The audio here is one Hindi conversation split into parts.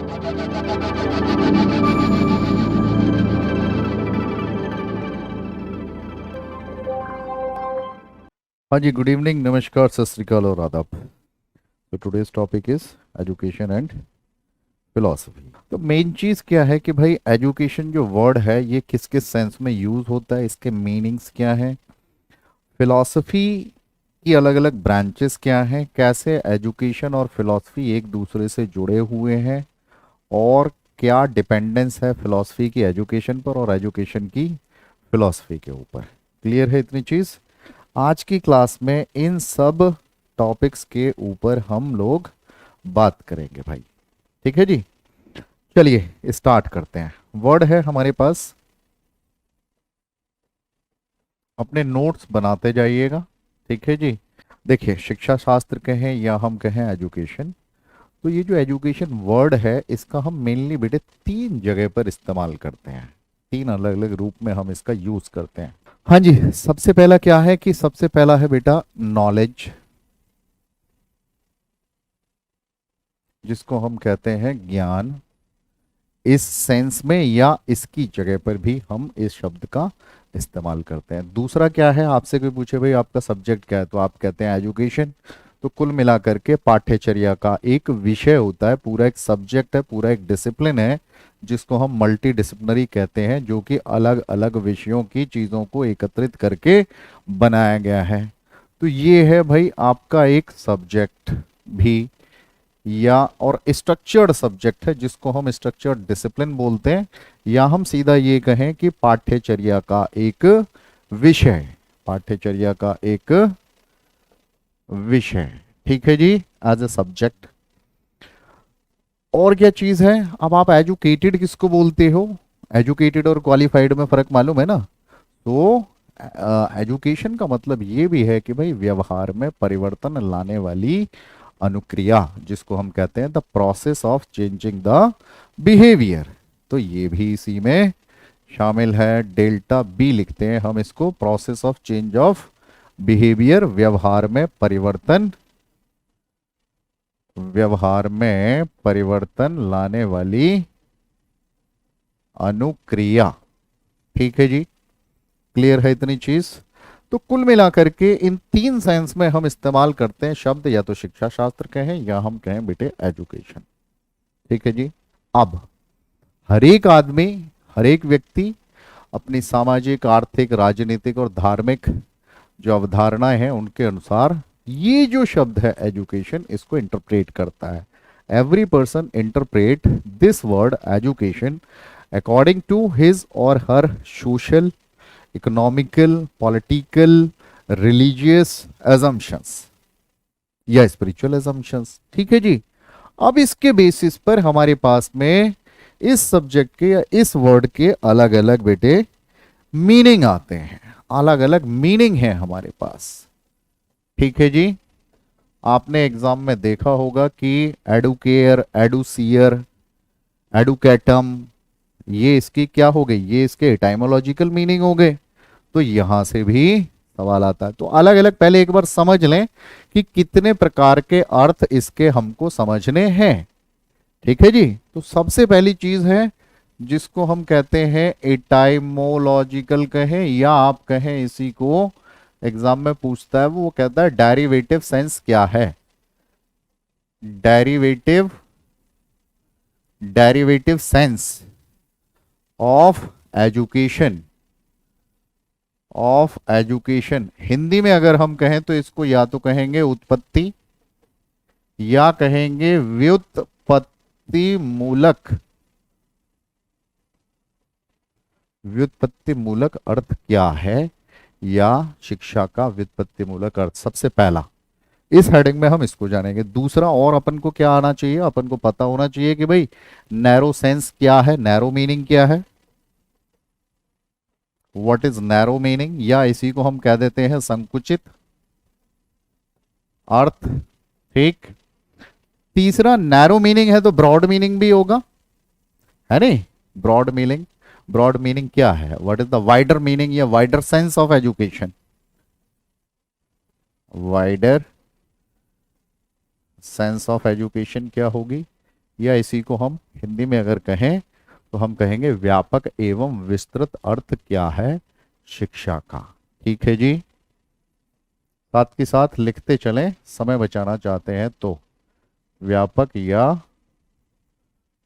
हाँ जी, गुड इवनिंग, नमस्कार, सत श्रीकाल और आदाब। तो today's topic is education and philosophy. तो मेन चीज़ क्या है कि भाई एजुकेशन जो वर्ड है ये किस किस सेंस में यूज़ होता है, इसके मीनिंग्स क्या हैं, फिलॉसफी की अलग अलग ब्रांचेस क्या हैं, कैसे एजुकेशन और फिलॉसफी एक दूसरे से जुड़े हुए हैं, और क्या डिपेंडेंस है फिलॉसफी की एजुकेशन पर और एजुकेशन की फिलॉसफी के ऊपर। क्लियर है इतनी चीज़? आज की क्लास में इन सब टॉपिक्स के ऊपर हम लोग बात करेंगे भाई। ठीक है जी, चलिए स्टार्ट करते हैं। वर्ड है हमारे पास, अपने नोट्स बनाते जाइएगा। ठीक है जी। देखिए, शिक्षा शास्त्र कहें या हम कहें एजुकेशन, तो ये जो एजुकेशन वर्ड है इसका हम मेनली बेटे तीन जगह पर इस्तेमाल करते हैं। तीन अलग अलग रूप में हम इसका यूज करते हैं। हाँ जी, सबसे पहला क्या है कि सबसे पहला है बेटा नॉलेज, जिसको हम कहते हैं ज्ञान। इस सेंस में या इसकी जगह पर भी हम इस शब्द का इस्तेमाल करते हैं। दूसरा क्या है, आपसे कोई पूछे भाई आपका सब्जेक्ट क्या है, तो आप कहते हैं एजुकेशन। तो कुल मिलाकर के पाठ्यचर्या का एक विषय होता है, पूरा एक सब्जेक्ट है, पूरा एक डिसिप्लिन है, जिसको हम मल्टी डिसिप्लिनरी कहते हैं, जो कि अलग अलग विषयों की चीजों को एकत्रित करके बनाया गया है। तो ये है भाई आपका एक सब्जेक्ट भी, या और स्ट्रक्चर्ड सब्जेक्ट है जिसको हम स्ट्रक्चर्ड डिसिप्लिन बोलते हैं, या हम सीधा ये कहें कि पाठ्यचर्या का एक विषय, पाठ्यचर्या का एक विषय। ठीक है जी, एज ए सब्जेक्ट। और क्या चीज है, अब आप एजुकेटेड किसको बोलते हो? एजुकेटेड और क्वालिफाइड में फर्क मालूम है ना? तो एजुकेशन का मतलब ये भी है कि भाई व्यवहार में परिवर्तन लाने वाली अनुक्रिया, जिसको हम कहते हैं the process of changing the behaviour. तो ये भी इसी में शामिल है। डेल्टा बी लिखते हैं हम इसको, process of change of behaviour, व्यवहार में परिवर्तन, व्यवहार में परिवर्तन लाने वाली अनुक्रिया। ठीक है जी, क्लियर है इतनी चीज? तो कुल मिलाकर के इन तीन सेंस में हम इस्तेमाल करते हैं शब्द, या तो शिक्षा शास्त्र कहें या हम कहें बेटे एजुकेशन। ठीक है जी। अब हर एक आदमी, हर एक व्यक्ति अपनी सामाजिक, आर्थिक, राजनीतिक और धार्मिक जो अवधारणाएं हैं उनके अनुसार ये जो शब्द है एजुकेशन, इसको इंटरप्रेट करता है। Every person interpret this word education according to his or her social, economical, political, religious assumptions या स्पिरिचुअल एजम्पशंस। ठीक है जी। अब इसके बेसिस पर हमारे पास में इस सब्जेक्ट के या इस वर्ड के अलग अलग बेटे मीनिंग आते हैं, अलग अलग मीनिंग है हमारे पास। ठीक है जी। आपने एग्जाम में देखा होगा कि एडुकेयर, एडुसियर, एडुकेटम, ये इसकी क्या हो गई, ये इसके एटाइमोलॉजिकल मीनिंग हो गए। तो यहां से भी सवाल आता है। तो अलग अलग पहले एक बार समझ लें कि कितने प्रकार के अर्थ इसके हमको समझने हैं। ठीक है जी। तो सबसे पहली चीज है जिसको हम कहते हैं एटाइमोलॉजिकल कहें, या आप कहें इसी को एग्जाम में पूछता है वो कहता है डेरिवेटिव सेंस क्या है। Derivative, derivative sense of education, of education. Hindi में अगर हम कहें तो इसको या तो कहेंगे उत्पत्ति, या कहेंगे व्युत्पत्ति मूलक। व्युत्पत्ति मूलक अर्थ क्या है, या शिक्षा का व्युत्पत्ति मूलक अर्थ। सबसे पहला इस हेडिंग में हम इसको जानेंगे। दूसरा, और अपन को क्या आना चाहिए, अपन को पता होना चाहिए कि भाई नैरो सेंस क्या है, नैरो मीनिंग क्या है, व्हाट इज नैरो मीनिंग, या इसी को हम कह देते हैं संकुचित अर्थ। ठीक। तीसरा, नैरो मीनिंग है तो ब्रॉड मीनिंग भी होगा, है नहीं? ब्रॉड मीनिंग, ब्रॉड मीनिंग क्या है, what is the wider meaning या wider sense of education. Wider sense of education क्या होगी, या इसी को हम हिंदी में अगर कहें तो हम कहेंगे व्यापक एवं विस्तृत अर्थ क्या है शिक्षा का। ठीक है जी, साथ के साथ लिखते चलें, समय बचाना चाहते हैं तो। व्यापक या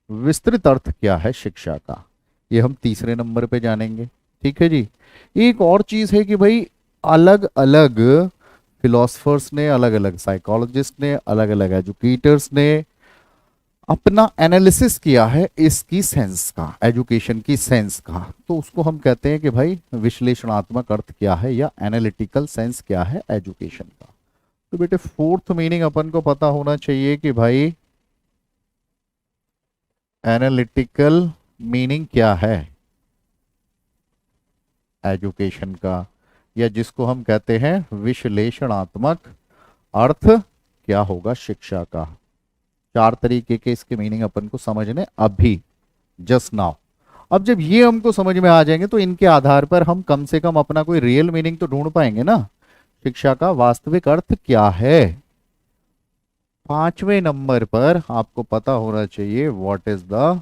विस्तृत अर्थ क्या है शिक्षा का, ये हम तीसरे नंबर पे जानेंगे। ठीक है जी। एक और चीज है कि भाई अलग अलग फिलोसफर्स ने, अलग अलग साइकोलॉजिस्ट ने, अलग अलग एजुकेटर्स ने अपना एनालिसिस किया है इसकी सेंस का, एजुकेशन की सेंस का। तो उसको हम कहते हैं कि भाई विश्लेषणात्मक अर्थ क्या है या एनालिटिकल सेंस क्या है एजुकेशन का। तो बेटे फोर्थ मीनिंग अपन को पता होना चाहिए कि भाई एनालिटिकल मीनिंग क्या है एजुकेशन का, या जिसको हम कहते हैं विश्लेषणात्मक अर्थ क्या होगा शिक्षा का। चार तरीके के इसके मीनिंग अपन को समझने अभी, जस्ट नाउ। अब जब ये हमको समझ में आ जाएंगे तो इनके आधार पर हम कम से कम अपना कोई रियल मीनिंग तो ढूंढ पाएंगे ना। शिक्षा का वास्तविक अर्थ क्या है, पांचवें नंबर पर आपको पता होना चाहिए what is the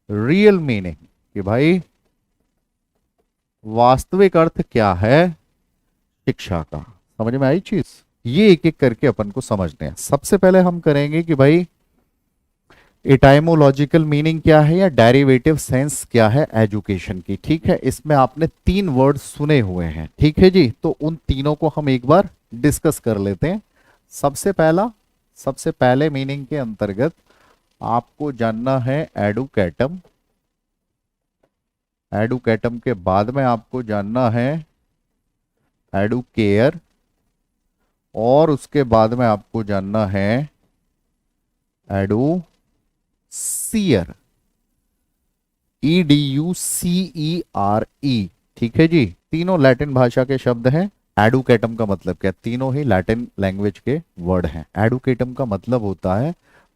real meaning, कि भाई वास्तविक अर्थ क्या है शिक्षा का। समझ में आई चीज, ये एक एक करके अपन को समझने हैं। सबसे पहले हम करेंगे कि भाई एटाइमोलॉजिकल मीनिंग क्या है या डेरिवेटिव सेंस क्या है एजुकेशन की। ठीक है, इसमें आपने तीन वर्ड सुने हुए हैं। ठीक है जी, तो उन तीनों को हम एक बार डिस्कस कर लेते हैं। सबसे पहले मीनिंग के अंतर्गत आपको जानना है एडुकेटम। एडुकेटम के बाद में आपको जानना है एडुकेयर, और उसके बाद में आपको जानना है एडुसियर, EDUCERE। ठीक है जी, तीनों लैटिन भाषा के शब्द हैं। एडुकेटम का मतलब क्या, तीनों ही लैटिन लैंग्वेज के वर्ड हैं। एडुकेटम का मतलब होता है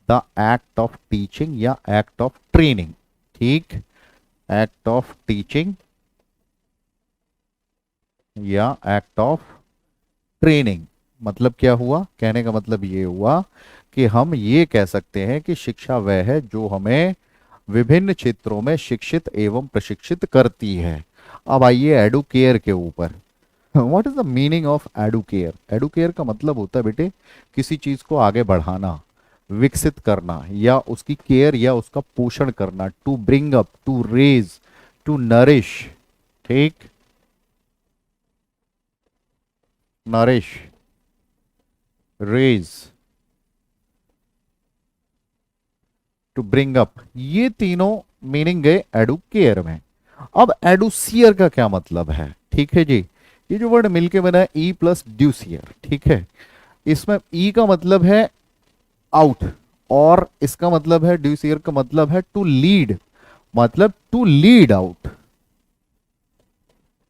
द एक्ट ऑफ टीचिंग या एक्ट ऑफ ट्रेनिंग। ठीक, एक्ट ऑफ टीचिंग या एक्ट ऑफ ट्रेनिंग। मतलब क्या हुआ, कहने का मतलब ये हुआ कि हम ये कह सकते हैं कि शिक्षा वह है जो हमें विभिन्न क्षेत्रों में शिक्षित एवं प्रशिक्षित करती है। अब आइए एडुकेयर के ऊपर। What is the meaning of Educare. Educare का मतलब होता है बेटे किसी चीज को आगे बढ़ाना, विकसित करना, या उसकी केयर या उसका पोषण करना। To bring up, to raise, to nourish. ठीक, nourish, raise, to bring up, ये तीनों मीनिंग गए एडुकेयर में। अब एडुसियर का क्या मतलब है। ठीक है जी, ये जो वर्ड मिलके बना है ई प्लस ड्यूसियर। ठीक है, इसमें ई का मतलब है आउट, और इसका मतलब है ड्यूसियर का मतलब है टू लीड, मतलब to lead out,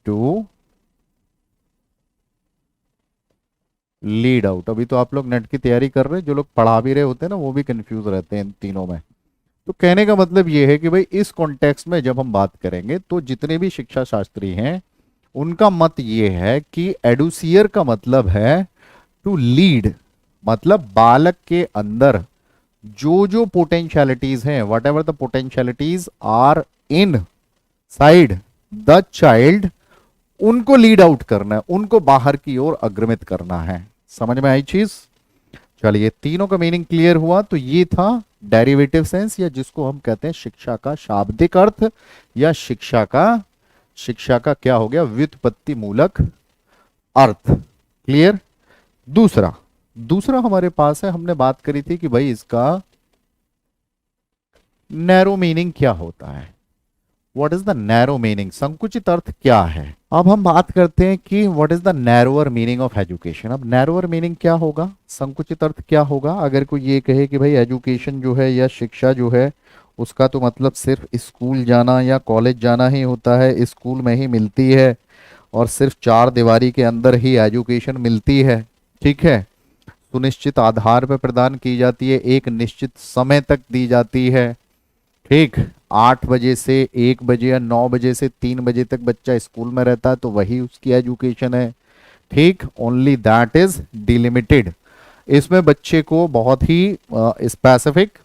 to lead out. अभी तो आप लोग नेट की तैयारी कर रहे हैं, जो लोग पढ़ा भी रहे होते हैं ना वो भी कंफ्यूज रहते हैं इन तीनों में। तो कहने का मतलब ये है कि भाई इस कॉन्टेक्स्ट में जब हम बात करेंगे तो जितने भी शिक्षा शास्त्री हैं उनका मत ये है कि एडुसियर का मतलब है टू लीड, मतलब बालक के अंदर जो जो पोटेंशियलिटीज हैं, whatever the potentialities are inside the child, उनको लीड आउट करना है, उनको बाहर की ओर अग्रमित करना है। समझ में आई चीज। चलिए, तीनों का मीनिंग क्लियर हुआ। तो ये था डेरिवेटिव सेंस, या जिसको हम कहते हैं शिक्षा का शाब्दिक अर्थ, या शिक्षा का क्या हो गया व्युत्पत्ति मूलक अर्थ। क्लियर। दूसरा हमारे पास है, हमने बात करी थी कि भाई इसका नैरो मीनिंग क्या होता है। What is the narrow meaning, संकुचित अर्थ क्या है। अब हम बात करते हैं कि what is the narrower meaning of education. अब नैरोअर मीनिंग क्या होगा, संकुचित अर्थ क्या होगा। अगर कोई ये कहे कि भाई एजुकेशन जो है या शिक्षा जो है उसका तो मतलब सिर्फ स्कूल जाना या कॉलेज जाना ही होता है, स्कूल में ही मिलती है और सिर्फ चार दीवारी के अंदर ही एजुकेशन मिलती है। ठीक है, सुनिश्चित आधार पर प्रदान की जाती है, एक निश्चित समय तक दी जाती है। ठीक, 8 बजे से 1 बजे या 9 बजे से 3 बजे तक बच्चा स्कूल में रहता है तो वही उसकी एजुकेशन है। ठीक, ओनली दैट इज डिलिमिटेड। इसमें बच्चे को बहुत ही स्पेसिफिक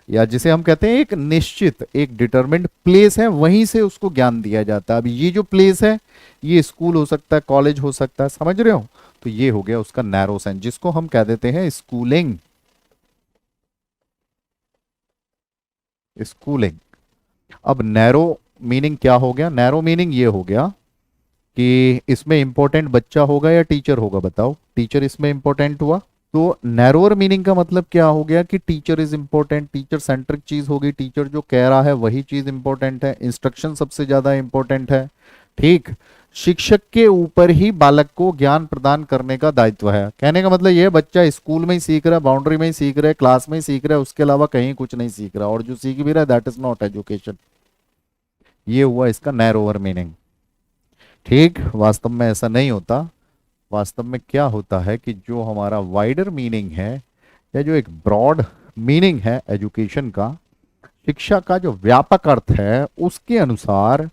या जिसे हम कहते हैं एक निश्चित, एक डिटरमिन्ड प्लेस है, वहीं से उसको ज्ञान दिया जाता है। अब ये जो प्लेस है ये स्कूल हो सकता है, कॉलेज हो सकता है, समझ रहे हो? तो ये हो गया उसका नैरो सेंस, जिसको हम कह देते हैं स्कूलिंग। स्कूलिंग। अब नैरो मीनिंग क्या हो गया? नैरो मीनिंग ये हो गया कि इसमें इंपॉर्टेंट बच्चा होगा या टीचर होगा? बताओ, टीचर इसमें इंपॉर्टेंट हुआ। तो नैरोअर मीनिंग का मतलब क्या हो गया कि teacher is important, teacher centric चीज होगी, टीचर जो कह रहा है वही चीज इंपॉर्टेंट है, इंस्ट्रक्शन सबसे ज्यादा इंपॉर्टेंट है। ठीक, शिक्षक के ऊपर ही बालक को ज्ञान प्रदान करने का दायित्व है। कहने का मतलब ये, बच्चा स्कूल में ही सीख रहा है, बाउंड्री में ही सीख रहा है, क्लास में ही सीख रहा है, उसके अलावा कहीं कुछ नहीं सीख रहा, और जो सीख भी रहा है दैट इज नॉट एजुकेशन। ये हुआ इसका नैरोअर मीनिंग। ठीक, वास्तव में ऐसा नहीं होता। वास्तव में क्या होता है कि जो हमारा वाइडर मीनिंग है, या जो एक ब्रॉड मीनिंग है एजुकेशन का, शिक्षा का जो व्यापक अर्थ है, उसके अनुसार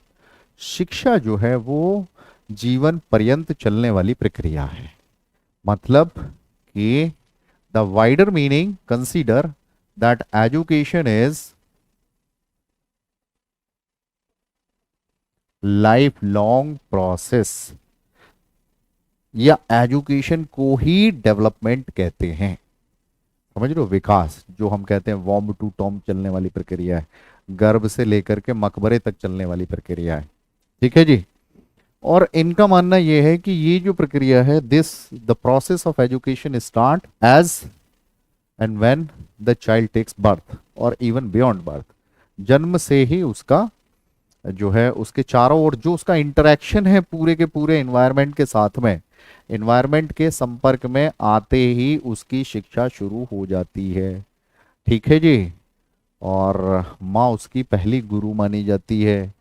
शिक्षा जो है वो जीवन पर्यंत चलने वाली प्रक्रिया है। मतलब कि the wider meaning consider that education is life long process, या एजुकेशन को ही डेवलपमेंट कहते हैं। समझ रहे हो? विकास जो हम कहते हैं वॉम्ब टू टॉम चलने वाली प्रक्रिया है, गर्भ से लेकर के मकबरे तक चलने वाली प्रक्रिया है। ठीक है जी। और इनका मानना यह है कि ये जो प्रक्रिया है, this the process of education start as and when the child takes birth, और इवन बियॉन्ड बर्थ। जन्म से ही उसका जो है, उसके चारों ओर जो उसका इंटरेक्शन है पूरे के पूरे एनवायरनमेंट के साथ में, एनवायरनमेंट के संपर्क में आते ही उसकी शिक्षा शुरू हो जाती है। ठीक है जी। और माँ उसकी पहली गुरु मानी जाती है।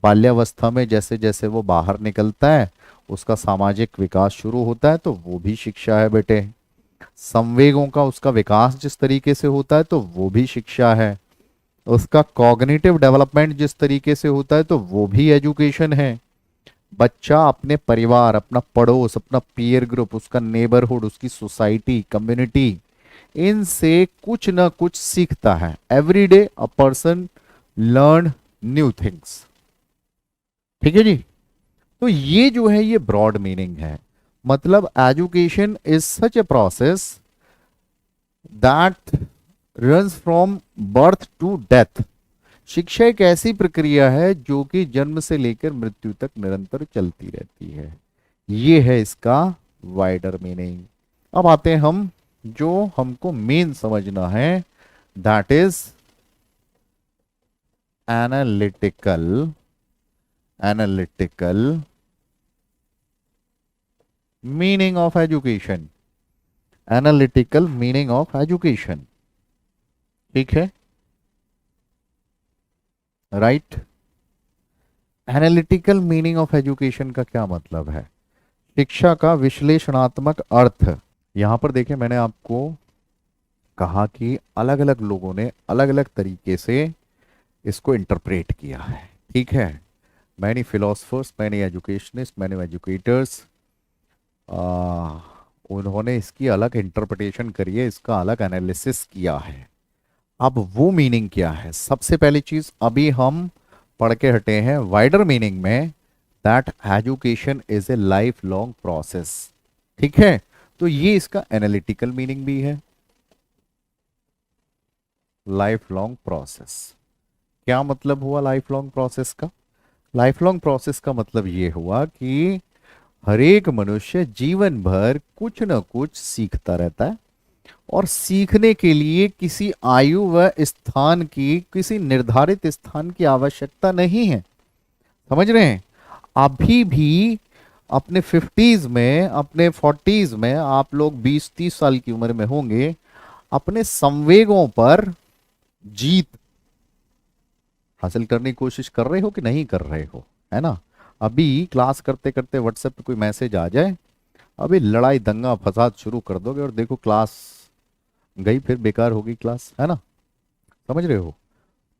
बाल्यावस्था में जैसे जैसे वो बाहर निकलता है, उसका सामाजिक विकास शुरू होता है, तो वो भी शिक्षा है बेटे। संवेगों का उसका विकास जिस तरीके से होता है, तो वो भी शिक्षा है। उसका कॉग्निटिव डेवलपमेंट जिस तरीके से होता है, तो वो भी एजुकेशन है। बच्चा अपने परिवार, अपना पड़ोस, अपना पीयर ग्रुप, उसका नेबरहुड, उसकी सोसाइटी, कम्युनिटी, इनसे कुछ ना कुछ सीखता है। Every day a person learn new things. ठीक है जी। तो ये जो है ये ब्रॉड मीनिंग है। मतलब education is such a process that runs from birth to death. शिक्षा एक ऐसी प्रक्रिया है जो कि जन्म से लेकर मृत्यु तक निरंतर चलती रहती है। ये है इसका वाइडर मीनिंग। अब आते हैं हम, जो हमको मेन समझना है, that is analytical meaning of education. Analytical meaning of education. ठीक है, right. Analytical meaning of education का क्या मतलब है? शिक्षा का विश्लेषणात्मक अर्थ। यहां पर देखिए, मैंने आपको कहा कि अलग अलग लोगों ने अलग अलग तरीके से इसको इंटरप्रेट किया है। ठीक है, many philosophers, many educationist, many educators, उन्होंने इसकी अलग इंटरप्रिटेशन करी है, इसका अलग एनालिसिस किया है। अब वो मीनिंग क्या है? सबसे पहली चीज अभी हम पढ़ के हटे हैं वाइडर मीनिंग में, that education is A life long process. ठीक है, तो ये इसका एनालिटिकल मीनिंग भी है, लाइफ लॉन्ग प्रोसेस। क्या मतलब हुआ लाइफ लॉन्ग प्रोसेस का? लाइफ लॉन्ग प्रोसेस का मतलब ये हुआ कि हर एक मनुष्य जीवन भर कुछ ना कुछ सीखता रहता है, और सीखने के लिए किसी आयु व स्थान की, किसी निर्धारित स्थान की आवश्यकता नहीं है। समझ रहे हैं? अभी भी अपने 50s में, अपने 40s में, आप लोग 20-30 साल की उम्र में होंगे, अपने संवेगों पर जीत हासिल करने की कोशिश कर रहे हो कि नहीं कर रहे हो? है ना? अभी क्लास करते करते व्हाट्सएप पे कोई मैसेज आ जाए, अभी लड़ाई दंगा फसाद शुरू कर दोगे, और देखो क्लास गई, फिर बेकार होगी क्लास। है ना? समझ रहे हो?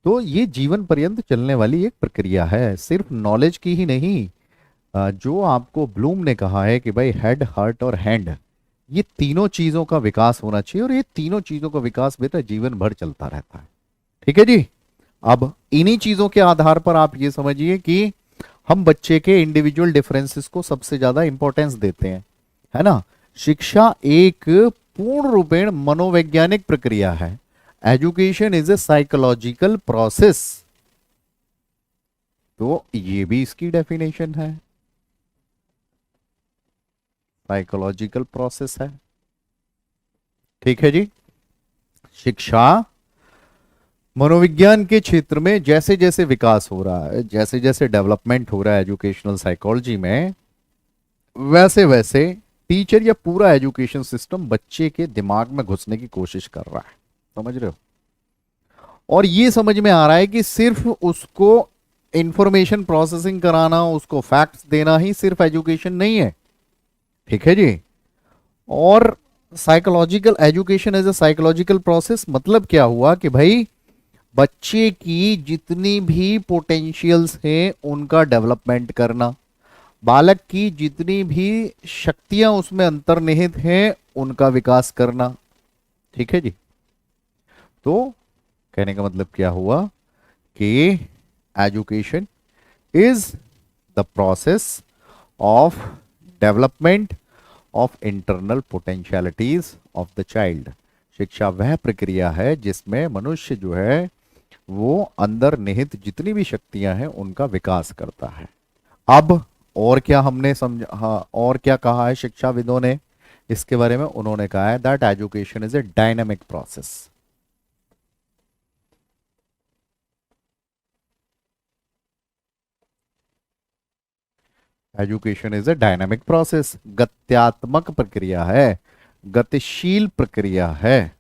तो ये जीवन पर्यंत चलने वाली एक प्रक्रिया है, सिर्फ नॉलेज की ही नहीं। जो आपको ब्लूम ने कहा है कि भाई हेड, हार्ट और हैंड, ये तीनों चीजों का विकास होना चाहिए, और ये तीनों चीजों का विकास बेटा जीवन भर चलता रहता है। ठीक है जी। अब इन्हीं चीजों के आधार पर आप ये समझिए कि हम बच्चे के इंडिविजुअल डिफरेंसेस को सबसे ज्यादा इंपॉर्टेंस देते हैं, है ना। शिक्षा एक पूर्ण रूपेण मनोवैज्ञानिक प्रक्रिया है। Education is A psychological process. तो ये भी इसकी डेफिनेशन है, साइकोलॉजिकल प्रोसेस है। ठीक है जी। शिक्षा मनोविज्ञान के क्षेत्र में जैसे जैसे विकास हो रहा है, जैसे जैसे डेवलपमेंट हो रहा है एजुकेशनल साइकोलॉजी में, वैसे वैसे टीचर या पूरा एजुकेशन सिस्टम बच्चे के दिमाग में घुसने की कोशिश कर रहा है। समझ रहे हो। और ये समझ में आ रहा है कि सिर्फ उसको इंफॉर्मेशन प्रोसेसिंग कराना, उसको फैक्ट्स देना ही सिर्फ एजुकेशन नहीं है। ठीक है जी। और psychological education as a psychological process मतलब क्या हुआ कि भाई बच्चे की जितनी भी पोटेंशियल्स हैं उनका डेवलपमेंट करना, बालक की जितनी भी शक्तियां उसमें अंतर्निहित हैं उनका विकास करना। ठीक है जी। तो कहने का मतलब क्या हुआ कि education is the process of development of internal potentialities of the child. शिक्षा वह प्रक्रिया है जिसमें मनुष्य जो है वो अंदर निहित जितनी भी शक्तियां हैं उनका विकास करता है। अब और क्या हमने समझा, हाँ, और क्या कहा है शिक्षाविदों ने इसके बारे में। उन्होंने कहा है that education is a dynamic process. Education is a dynamic process, गत्यात्मक प्रक्रिया है, गतिशील प्रक्रिया है।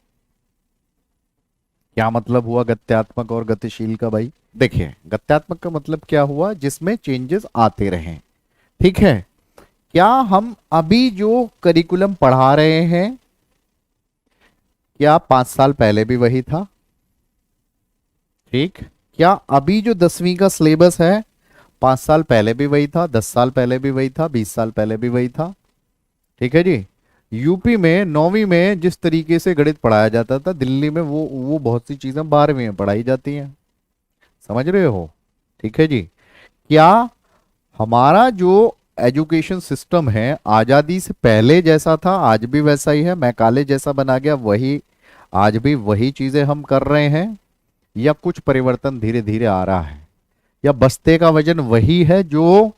क्या मतलब हुआ गत्यात्मक और गतिशील का भाई। देखिए गत्यात्मक का मतलब क्या हुआ, जिसमें चेंजेस आते रहें। ठीक है। क्या हम अभी जो करिकुलम पढ़ा रहे हैं क्या 5 साल पहले भी वही था। ठीक। क्या अभी जो 10वीं का सिलेबस है 5 साल पहले भी वही था, 10 साल पहले भी वही था, 20 साल पहले भी वही था। ठीक है जी। यूपी में 9वीं में जिस तरीके से गणित पढ़ाया जाता था, दिल्ली में वो बहुत सी चीजें 12वीं में पढ़ाई जाती हैं। समझ रहे हो। ठीक है जी। क्या हमारा जो एजुकेशन सिस्टम है आजादी से पहले जैसा था आज भी वैसा ही है, मैकाले जैसा बना गया वही, आज भी वही चीजें हम कर रहे हैं, या कुछ परिवर्तन धीरे धीरे आ रहा है, या बस्ते का वजन वही है जो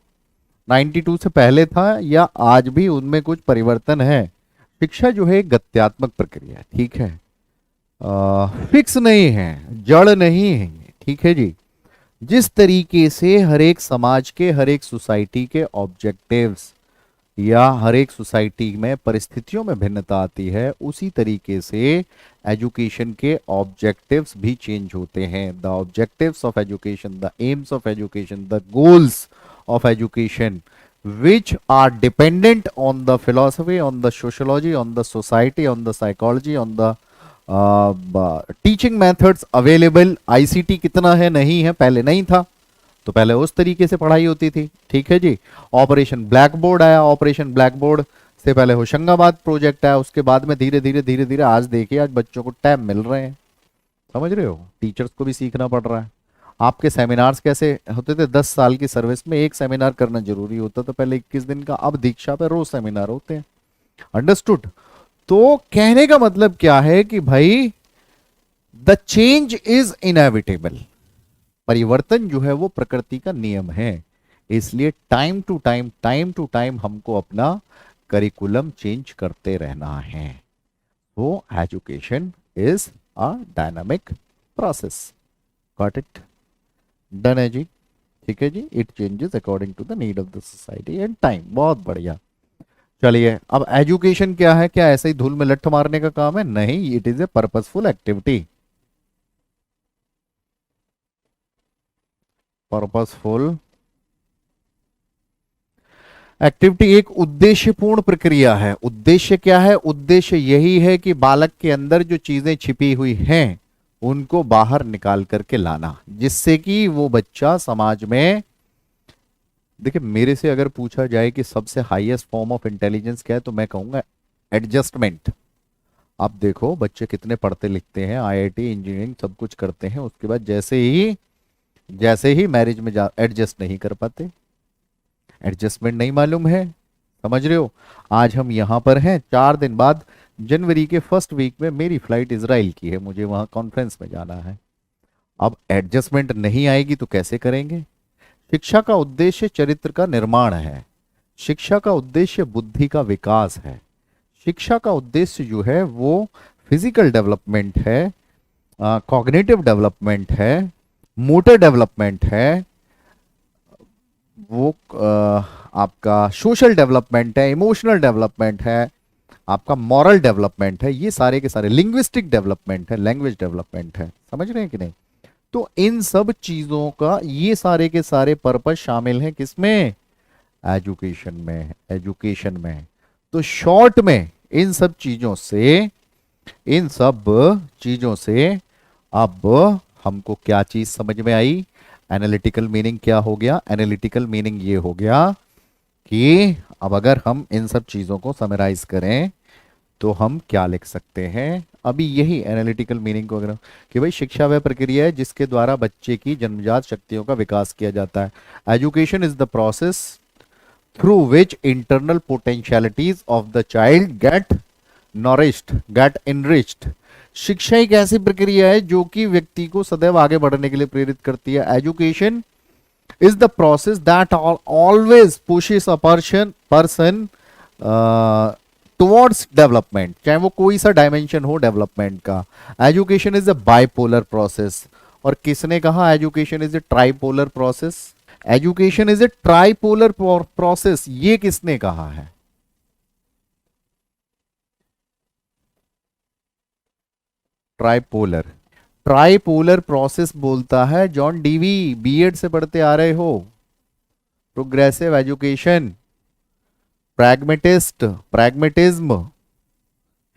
92 से पहले था, या आज भी उनमें कुछ परिवर्तन है। शिक्षा जो है एक गत्यात्मक प्रक्रिया है। ठीक है। फिक्स नहीं है, जड़ नहीं है। ठीक है जी। जिस तरीके से हर एक समाज के, हर एक सोसाइटी के ऑब्जेक्टिव्स या हर एक सोसाइटी में परिस्थितियों में भिन्नता आती है, उसी तरीके से एजुकेशन के ऑब्जेक्टिव्स भी चेंज होते हैं। The objectives of education, the AIIMS of education, the goals of education which are dependent on the philosophy, on the sociology, on the society, on the psychology, on the teaching methods available. ICT कितना है, नहीं है, पहले नहीं था, तो पहले उस तरीके से पढ़ाई होती थी। ठीक है जी। ऑपरेशन ब्लैक बोर्ड आया, ऑपरेशन ब्लैक बोर्ड से पहले होशंगाबाद प्रोजेक्ट आया, उसके बाद में धीरे धीरे धीरे धीरे आज देखिए आज बच्चों को टैब मिल रहे हैं। समझ रहे हो। टीचर्स को भी सीखना पड़ रहा है। आपके सेमिनार्स कैसे होते थे, 10 साल की सर्विस में एक सेमिनार करना जरूरी होता था पहले 21 दिन का, अब दीक्षा पे रोज सेमिनार होते हैं। अंडरस्टूड। तो कहने का मतलब क्या है कि भाई द चेंज इज इनएविटेबल। परिवर्तन जो है वो प्रकृति का नियम है, इसलिए टाइम टू टाइम हमको अपना करिकुलम चेंज करते रहना है। वो education is a dynamic process. Got it. Done है जी। ठीक है जी। It changes according to the need of the society and time. बहुत बढ़िया। चलिए अब एजुकेशन क्या है, क्या ऐसे ही धूल में लठ मारने का काम है, नहीं, it is a purposeful activity. Purposeful activity एक उद्देश्यपूर्ण प्रक्रिया है। उद्देश्य क्या है, उद्देश्य यही है कि बालक के अंदर जो चीजें छिपी हुई हैं उनको बाहर निकाल करके लाना, जिससे कि वो बच्चा समाज में, देखिए मेरे से अगर पूछा जाए कि सबसे हाईएस्ट फॉर्म ऑफ इंटेलिजेंस क्या है तो मैं कहूंगा एडजस्टमेंट। अब देखो बच्चे कितने पढ़ते लिखते हैं, आईआईटी इंजीनियरिंग सब कुछ करते हैं, उसके बाद जैसे ही मैरिज में जा एडजस्ट नहीं कर पाते, एडजस्टमेंट नहीं मालूम है। समझ रहे हो? आज हम यहां पर हैं, 4 दिन बाद जनवरी के फर्स्ट वीक में मेरी फ्लाइट इसराइल की है, मुझे वहां कॉन्फ्रेंस में जाना है। अब एडजस्टमेंट नहीं आएगी तो कैसे करेंगे? शिक्षा का उद्देश्य चरित्र का निर्माण है, शिक्षा का उद्देश्य बुद्धि का विकास है, शिक्षा का उद्देश्य जो है वो फिजिकल डेवलपमेंट है, कॉग्निटिव डेवलपमेंट है, मोटर डेवलपमेंट है, वो आपका सोशल डेवलपमेंट है, इमोशनल डेवलपमेंट है, आपका मॉरल डेवलपमेंट है, ये सारे के सारे लिंग्विस्टिक डेवलपमेंट है, लैंग्वेज डेवलपमेंट है। समझ रहे हैं कि नहीं? तो इन सब चीजों का ये सारे के सारे पर्पस शामिल हैं किसमें? एजुकेशन में। तो शॉर्ट में इन सब चीजों से अब हमको क्या चीज समझ में आई? एनालिटिकल मीनिंग क्या हो गया? एनालिटिकल मीनिंग ये हो गया कि अब अगर हम इन सब चीजों को समराइज करें तो हम क्या लिख सकते हैं? अभी यही एनालिटिकल मीनिंग को अगर कि भाई शिक्षा वह प्रक्रिया है जिसके द्वारा बच्चे की जन्मजात शक्तियों का विकास किया जाता है। Education is the process through which internal potentialities of the child get nourished, get enriched. शिक्षा एक ऐसी प्रक्रिया है जो कि व्यक्ति को सदैव आगे बढ़ने के लिए प्रेरित करती है। Education is the process that always pushes a person towards development, चाहे वो कोई सा डायमेंशन हो डेवलपमेंट का। Education is a bipolar process. और किसने कहा education is A tripolar process? Education is A tripolar process, ये किसने कहा है? ट्राइपोलर, ट्राइपोलर प्रोसेस बोलता है जॉन डीवी, बीएड से पढ़ते आ रहे हो। प्रोग्रेसिव एजुकेशन, प्रैग्मेटिस्ट, प्रैग्मेटिज्म,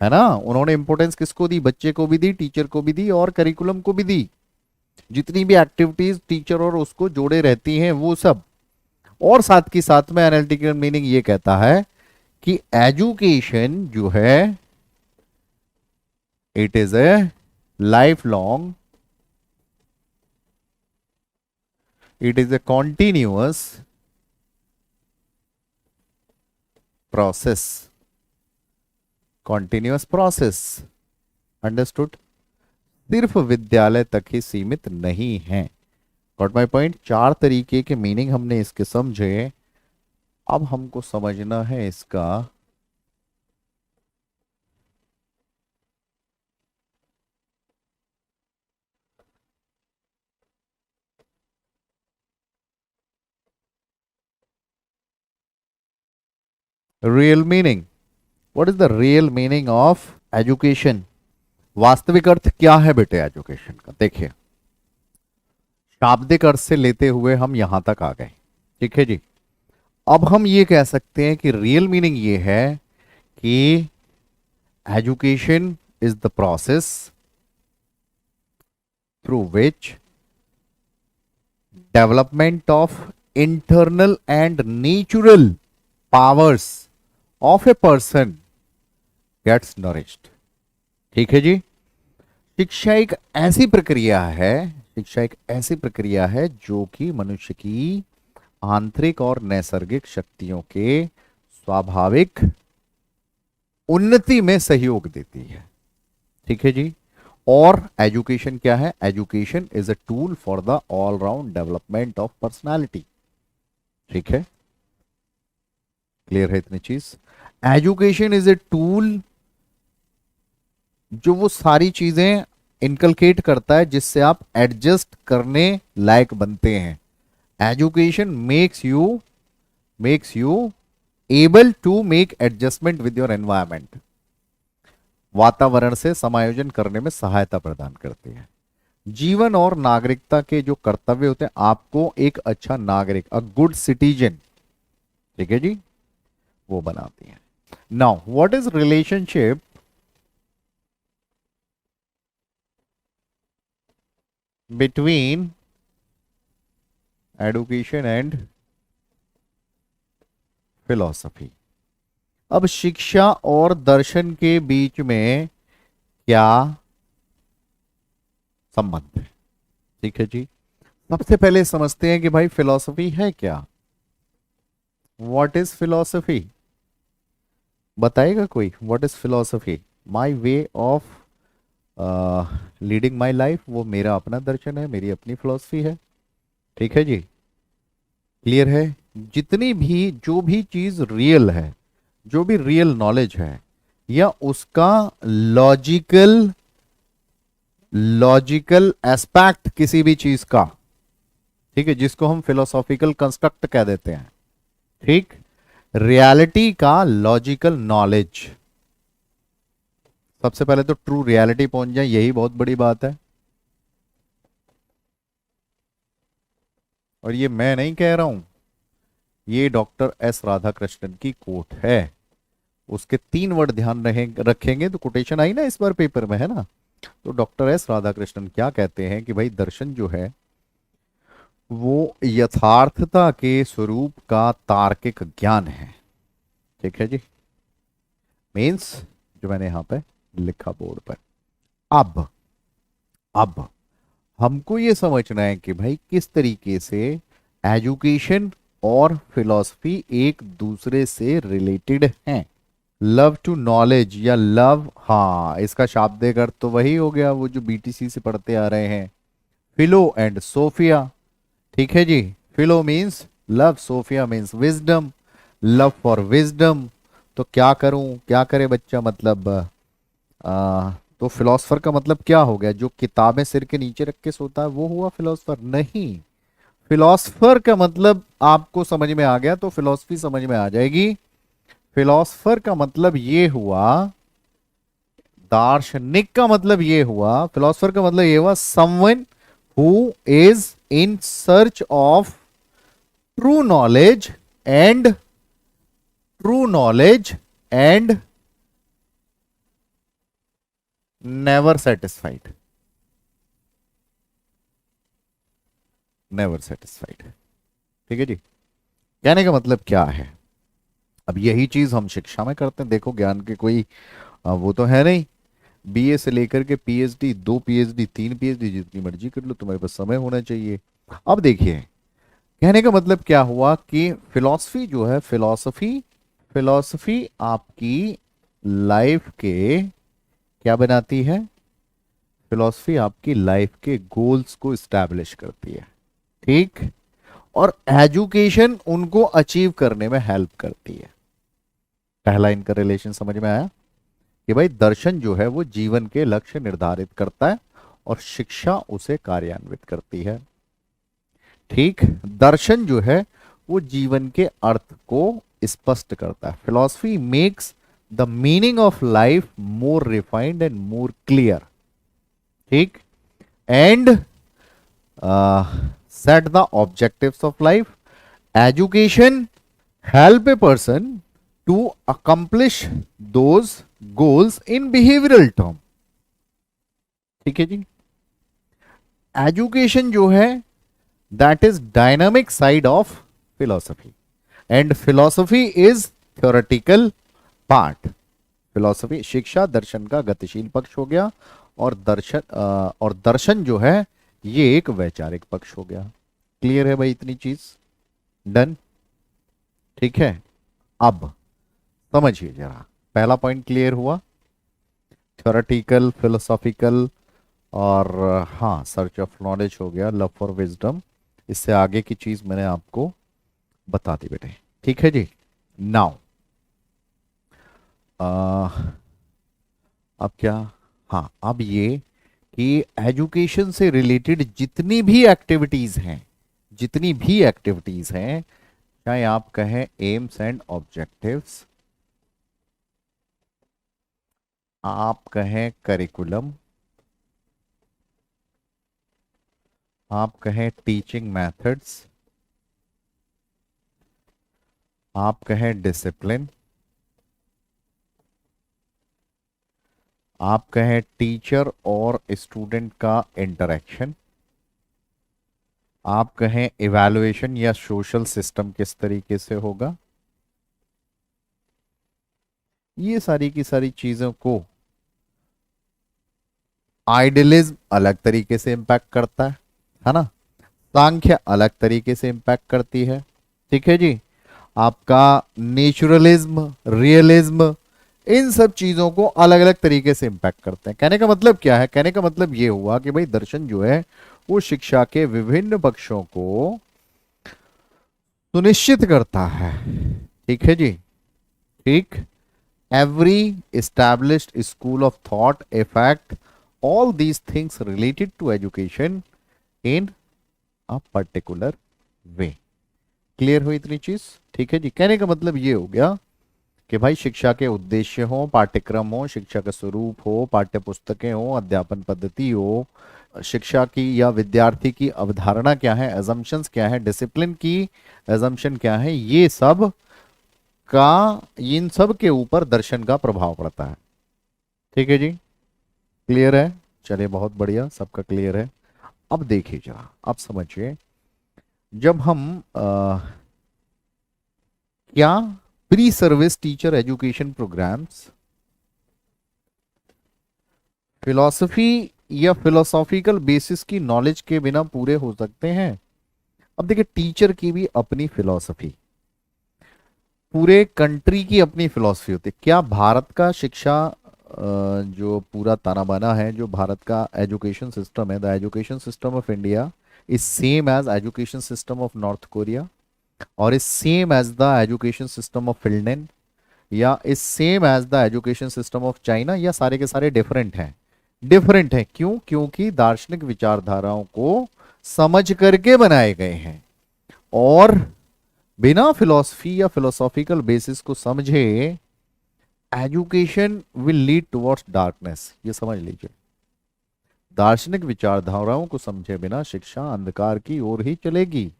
है ना? उन्होंने इंपॉर्टेंस किसको दी? बच्चे को भी दी, टीचर को भी दी और करिकुलम को भी दी। जितनी भी एक्टिविटीज टीचर और उसको जोड़े रहती हैं वो सब। और साथ की साथ में एनालिटिकल मीनिंग ये कहता है कि एजुकेशन जो है it is a life long, it is a continuous process, continuous process. Understood? सिर्फ विद्यालय तक ही सीमित नहीं है। Got my point? 4 तरीके के मीनिंग हमने इसके समझे। अब हमको समझना है इसका real meaning. What is the real meaning of education? वास्तविक अर्थ क्या है बेटे एजुकेशन का? देखिए, शाब्दिक अर्थ से लेते हुए हम यहां तक आ गए, ठीक है जी। अब हम ये कह सकते हैं कि रियल मीनिंग ये है कि education is the process through which development of internal and natural powers of a person gets nourished. ठीक है जी। शिक्षा एक ऐसी प्रक्रिया है जो कि मनुष्य की आंतरिक और नैसर्गिक शक्तियों के स्वाभाविक उन्नति में सहयोग देती है। ठीक है जी। और एजुकेशन क्या है? Education is a tool for the all round development of personality. ठीक है, क्लियर है इतनी चीज? एजुकेशन इज ए टूल जो वो सारी चीजें इनकलकेट करता है जिससे आप एडजस्ट करने लायक बनते हैं। Education makes you able to make adjustment with your environment. वातावरण से समायोजन करने में सहायता प्रदान करती है। जीवन और नागरिकता के जो कर्तव्य होते हैं, आपको एक अच्छा नागरिक, अ गुड सिटीजन, ठीक है जी, वो बनाती है। Now what is relationship between education and philosophy? अब शिक्षा और दर्शन के बीच में क्या संबंध है। ठीक है जी। सबसे पहले समझते हैं कि भाई फिलॉसफी है क्या। व्हाट इज फिलॉसफी, बताएगा कोई। What is philosophy, my way of leading my life, वो मेरा अपना दर्शन है, मेरी अपनी फिलॉसफी है। ठीक है जी, क्लियर है। जितनी भी जो भी चीज रियल है, जो भी रियल नॉलेज है, या उसका लॉजिकल लॉजिकल एस्पेक्ट किसी भी चीज का, ठीक है, जिसको हम फिलोसॉफिकल कंस्ट्रक्ट कह देते हैं। ठीक, रियलिटी का लॉजिकल नॉलेज। सबसे पहले तो ट्रू रियलिटी पहुंच जाए, यही बहुत बड़ी बात है। और ये मैं नहीं कह रहा हूं, ये डॉक्टर एस राधाकृष्णन की कोट है। उसके 3 वर्ड ध्यान रखेंगे तो कोटेशन आई ना इस बार पेपर में, है ना। तो डॉक्टर एस राधाकृष्णन क्या कहते हैं कि भाई दर्शन जो है वो यथार्थता के स्वरूप का तार्किक ज्ञान है। ठीक है जी, मीन्स जो मैंने यहां पे लिखा बोर्ड पर। अब अब हमको ये समझना है कि भाई किस तरीके से एजुकेशन और फिलॉसफी एक दूसरे से रिलेटेड हैं। लव टू नॉलेज या लव, हाँ इसका शाब्दिक अर्थ तो वही हो गया वो जो बीटीसी से पढ़ते आ रहे हैं, फिलो एंड सोफिया। ठीक है जी, philo means love, sophia means wisdom, love for wisdom. तो क्या करूं, क्या करे बच्चा, मतलब तो फिलोसफर का मतलब क्या हो गया, जो किताबें सिर के नीचे रख के सोता है वो हुआ फिलोसफर? नहीं, फिलोसफर का मतलब आपको समझ में आ गया तो फिलोसफी समझ में आ जाएगी। फिलोसफर का मतलब ये हुआ, दार्शनिक का मतलब ये हुआ, फिलोसफर का मतलब ये हुआ someone who is in search of true knowledge and true knowledge and never satisfied, never satisfied. ठीक है जी, कहने का मतलब क्या है। अब यही चीज हम शिक्षा में करते हैं। देखो ज्ञान के कोई वो तो है नहीं, बीए से लेकर के पीएचडी, 2 पीएचडी, 3 पीएचडी, जितनी मर्जी कर लो, तुम्हारे पास समय होना चाहिए। अब देखिए, कहने का मतलब क्या हुआ कि फिलॉसफी जो है, फिलॉसफी फिलॉसफी आपकी लाइफ के क्या बनाती है, फिलॉसफी आपकी लाइफ के गोल्स को स्टैब्लिश करती है। ठीक, और एजुकेशन उनको अचीव करने में हेल्प करती है। पहला इनका रिलेशन समझ में आया कि भाई दर्शन जो है वो जीवन के लक्ष्य निर्धारित करता है और शिक्षा उसे कार्यान्वित करती है। ठीक, दर्शन जो है वो जीवन के अर्थ को स्पष्ट करता है। Philosophy makes the meaning of life more refined and more clear. ठीक, and set the objectives of life. Education help a person to accomplish those goals in behavioral term। ठीक है जी, एजुकेशन जो है that is dynamic side of philosophy and philosophy is theoretical part. Philosophy शिक्षा दर्शन का गतिशील पक्ष हो गया, और दर्शन जो है ये एक वैचारिक पक्ष हो गया। क्लियर है भाई इतनी चीज, डन। ठीक है, अब समझिए जरा, पहला पॉइंट क्लियर हुआ, थ्योरेटिकल, फिलोसॉफिकल, और हाँ सर्च ऑफ नॉलेज हो गया, लव फॉर विजडम। इससे आगे की चीज मैंने आपको बता दी बेटे। ठीक है जी, नाउ अब क्या, हाँ अब ये कि एजुकेशन से रिलेटेड जितनी भी एक्टिविटीज हैं, चाहे आप कहें एम्स एंड ऑब्जेक्टिव्स, आप कहें करिकुलम, आप कहें टीचिंग मेथड्स, आप कहें डिसिप्लिन, आप कहें टीचर और स्टूडेंट का इंटरेक्शन, आप कहें इवैल्यूएशन या सोशल सिस्टम किस तरीके से होगा, ये सारी की सारी चीजों को आइडियलिज्म अलग तरीके से इम्पैक्ट करता है ना। सांख्य अलग तरीके से इम्पैक्ट करती है। ठीक है जी। आपका नेचुरलिज्म, रियलिज्म, इन सब चीजों को अलग अलग तरीके से इम्पैक्ट करते हैं। कहने का मतलब क्या है? कहने का मतलब ये हुआ कि भाई दर्शन जो है वो शिक्षा के विभिन्न पक्षों को सुनिश्चित करता है। ठीक है जी। ठीक। every established school of thought affect all these things related to education in a particular way। Clear हुई इतनी चीज? ठीक है जी। कहने का मतलब ये हो गया कि भाई शिक्षा के उद्देश्य हो, पाठ्यक्रम हो, शिक्षा का स्वरूप हो, पाठ्य पुस्तकें हो, अध्यापन पद्धति हो, शिक्षा की या विद्यार्थी की अवधारणा क्या है, एजम्पशंस क्या है, डिसिप्लिन की एजम्पशन क्या है, ये सब का, इन सब के ऊपर दर्शन का प्रभाव पड़ता है। ठीक है जी। क्लियर है? चलिए बहुत बढ़िया, सबका क्लियर है। अब देखिए जरा, अब समझिए, जब हम क्या pre service teacher education programmes philosophy या फिलोसॉफिकल बेसिस की नॉलेज के बिना पूरे हो सकते हैं? अब देखिए, टीचर की भी अपनी फिलॉसफी, पूरे कंट्री की अपनी फिलॉसफी होती है। क्या भारत का शिक्षा जो पूरा ताना बाना है, जो भारत का एजुकेशन सिस्टम है, the education system of India is same as education system of North Korea, or is same as the education system of Finland, या is same as the education system of China, या सारे के सारे डिफरेंट हैं? डिफरेंट है। क्यों? क्योंकि दार्शनिक विचारधाराओं को समझ करके बनाए गए हैं, और बिना फिलॉसफी या फिलोसॉफिकल बेसिस को समझे education will lead towards darkness. ये समझ लीजिए, दार्शनिक विचारधाराओं को समझे बिना शिक्षा अंधकार की ओर ही चलेगी।